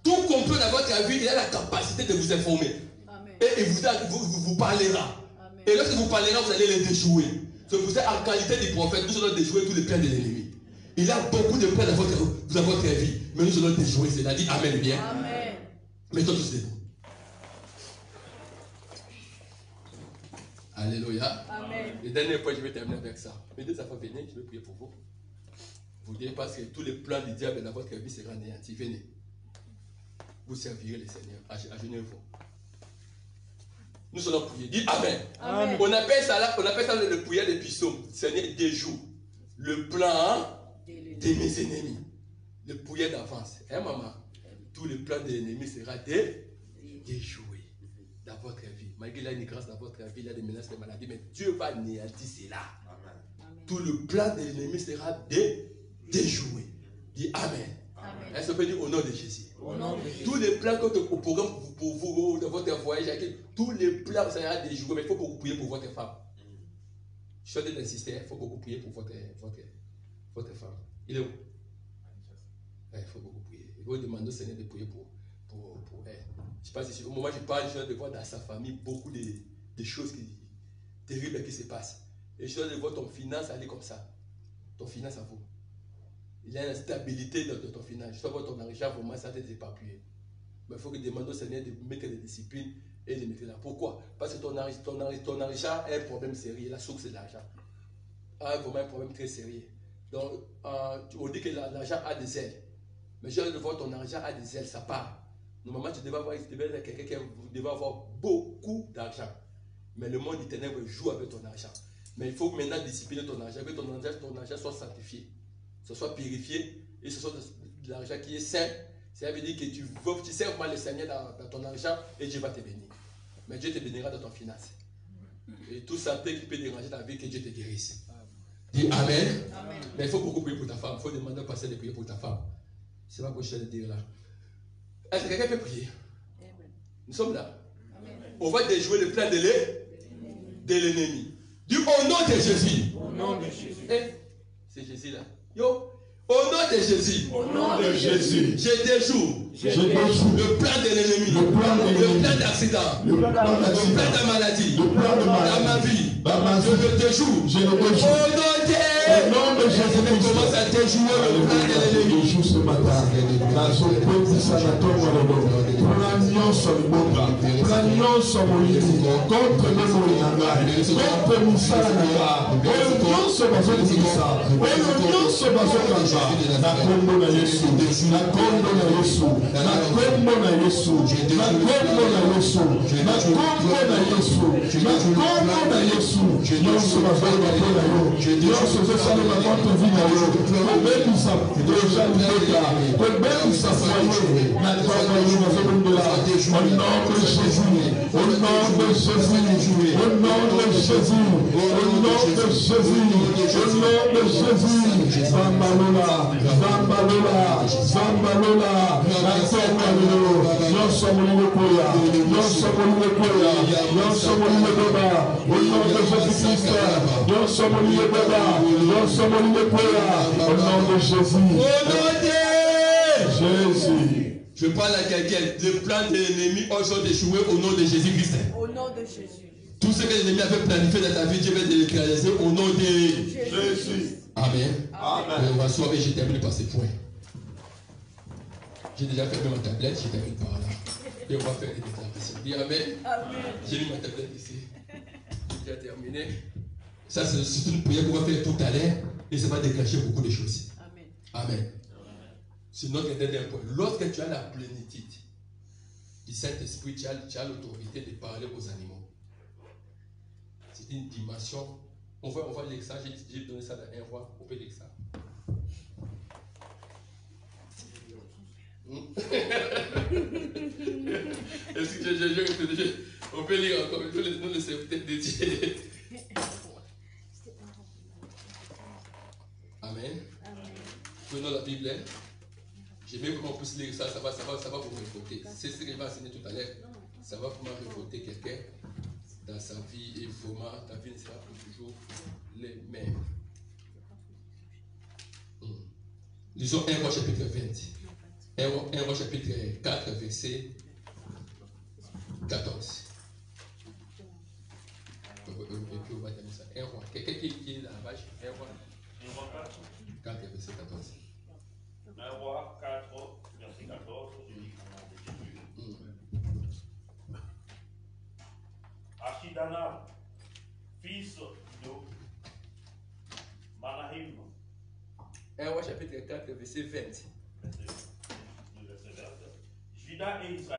Tout complot dans votre vie, il a la capacité de vous informer. Et il vous parlera. Et lorsque vous parlera, vous allez les déjouer. C'est pour ça, en qualité de prophète, nous allons déjouer tous les plans de l'ennemi. Il a beaucoup de plans dans votre vie, mais nous allons déjouer cela. Dit Amen bien. Amen. Mettons tous debout. Alléluia. Amen. Le dernier point, je vais terminer avec ça. Mes deux enfants, venez, je vais prier pour vous. Vous dites parce que tous les plans du diable dans votre vie seront anéantis. Venez. Vous servirez le Seigneur. Agenez-vous. Nous allons prier. Dis Amen. Amen. On appelle ça le prière des psaumes. Seigneur, déjoue le plan de mes ennemis. Le prière d'avance. Hein, maman? Tous les plans de l'ennemi seront déjoués dans votre vie. Malgré qu'il y a une grâce dans votre vie, il y a des menaces de maladie, mais Dieu va anéantir cela. Amen. Tout le plan de l'ennemi sera déjoué. Dis Amen. Amen. Elle se peut dire au nom de Jésus. Au nom de Jésus. Tous les plans que au programme pour vous, dans votre voyage, tous les plans seront déjoués, mais il faut beaucoup prier pour votre femme. Je suis en train d'insister, il faut beaucoup prier pour votre femme. Il est où? Il faut beaucoup prier. Il faut demander au Seigneur de prier pour elle. Je ne sais pas si au moment où je parle, je dois voir dans sa famille beaucoup de choses terribles qui se passent. Et je dois voir ton finance aller comme ça. Ton finance à vous. Il y a une instabilité dans ton finance. Je dois voir ton argent vraiment ça t'est éparpillé. Mais il faut que demander au Seigneur de mettre des disciplines et de mettre là. Pourquoi? Parce que ton argent a un problème sérieux. La source de l'argent a vraiment un problème très sérieux. Donc, on dit que l'argent a des ailes. Mais je dois voir ton argent a des ailes, ça part. Normalement, tu devais avoir quelqu'un qui devait avoir beaucoup d'argent. Mais le monde du ténèbre joue avec ton argent. Mais il faut maintenant discipliner ton argent, que ton argent soit sanctifié, que ce soit purifié, et que ce soit de l'argent qui est sain. Ça veut dire que tu sers vraiment le Seigneur dans ton argent et Dieu va te bénir. Mais Dieu te bénira dans ton finance. Et tout ça qui peut déranger ta vie, que Dieu te guérisse. Dis Amen. Amen. Mais il faut beaucoup prier pour ta femme. Il faut demander au pasteur de prier pour ta femme. C'est pas ce que je vais te dire là. Est-ce que quelqu'un peut prier? Nous sommes là. Amen. On va déjouer le plan de l'ennemi. Dis au nom de Jésus. Au nom de Jésus. C'est Jésus là. Yo. Au nom de Jésus. Au nom de Jésus. Je déjoue. Le plan de l'ennemi. Le plan d'accident. Le plan de maladie. Dans ma vie. Je le déjoue. Au nom de Jésus. Je commence à déjouer le plan de l'ennemi. Ce matin. Na kombo na Yesu, na kombo na Yesu, na kombo na Yesu, na kombo na Yesu, na kombo na Yesu, na kombo na Yesu. Nyonso bazali bakola yo, nyonso zosala na moto vina yo, kobebisa deja libeka, kobebisa foyer, na kombo yo bazolondola. Au nom de Jésus, au nom de Jésus, au nom de Jésus, au nom de Jésus, au nom de Jésus, Bambalola. Zambalola, Zambalola, Zambalola, nyonso molimo koya, nyonso molimo koya, nyonso molimo beba, au nom de Jésus-Christ, nyonso molimo beba, nyonso molimo koya, au nom de Jésus. Au nom de Jésus. Je parle à quelqu'un, le plan de l'ennemi ont échoué au nom de Jésus-Christ. Au nom de Jésus. Tout ce que l'ennemi avait planifié dans ta vie, Dieu va te le réaliser au nom de Jésus. Amen. Amen. On va s'asseoir et je termine par ces points. J'ai déjà fermé ma tablette, je termine par là. Et on va faire des déclarations. Dis Amen. Amen. J'ai mis ma tablette ici. J'ai déjà terminé. Ça, c'est une prière qu'on va faire tout à l'heure et ça va déclencher beaucoup de choses. Amen. Amen. C'est notre dernier point. Lorsque tu as la plénitude du Saint-Esprit, tu as l'autorité de parler aux animaux. C'est une dimension. On va lire ça, j'ai donné ça dans un roi, on peut lire ça. Est-ce que on peut lire encore, nous le savons peut-être dédié. Amen. Prenons la Bible. J'aimerais vraiment plus lire ça, ça va vous révolter. C'est ce que je vais enseigner tout à l'heure. Ça va vraiment révolter quelqu'un dans sa vie et vraiment ta vie ne sera plus toujours les mêmes. Lisons 1 Roi chapitre 20. 1 Roi chapitre 4 verset 14. Et puis on va terminer ça. 1 Roi. Quelqu'un qui Branham, fils de Malahim. 1 Roi chapitre 4, verset 20. Judas et Israël.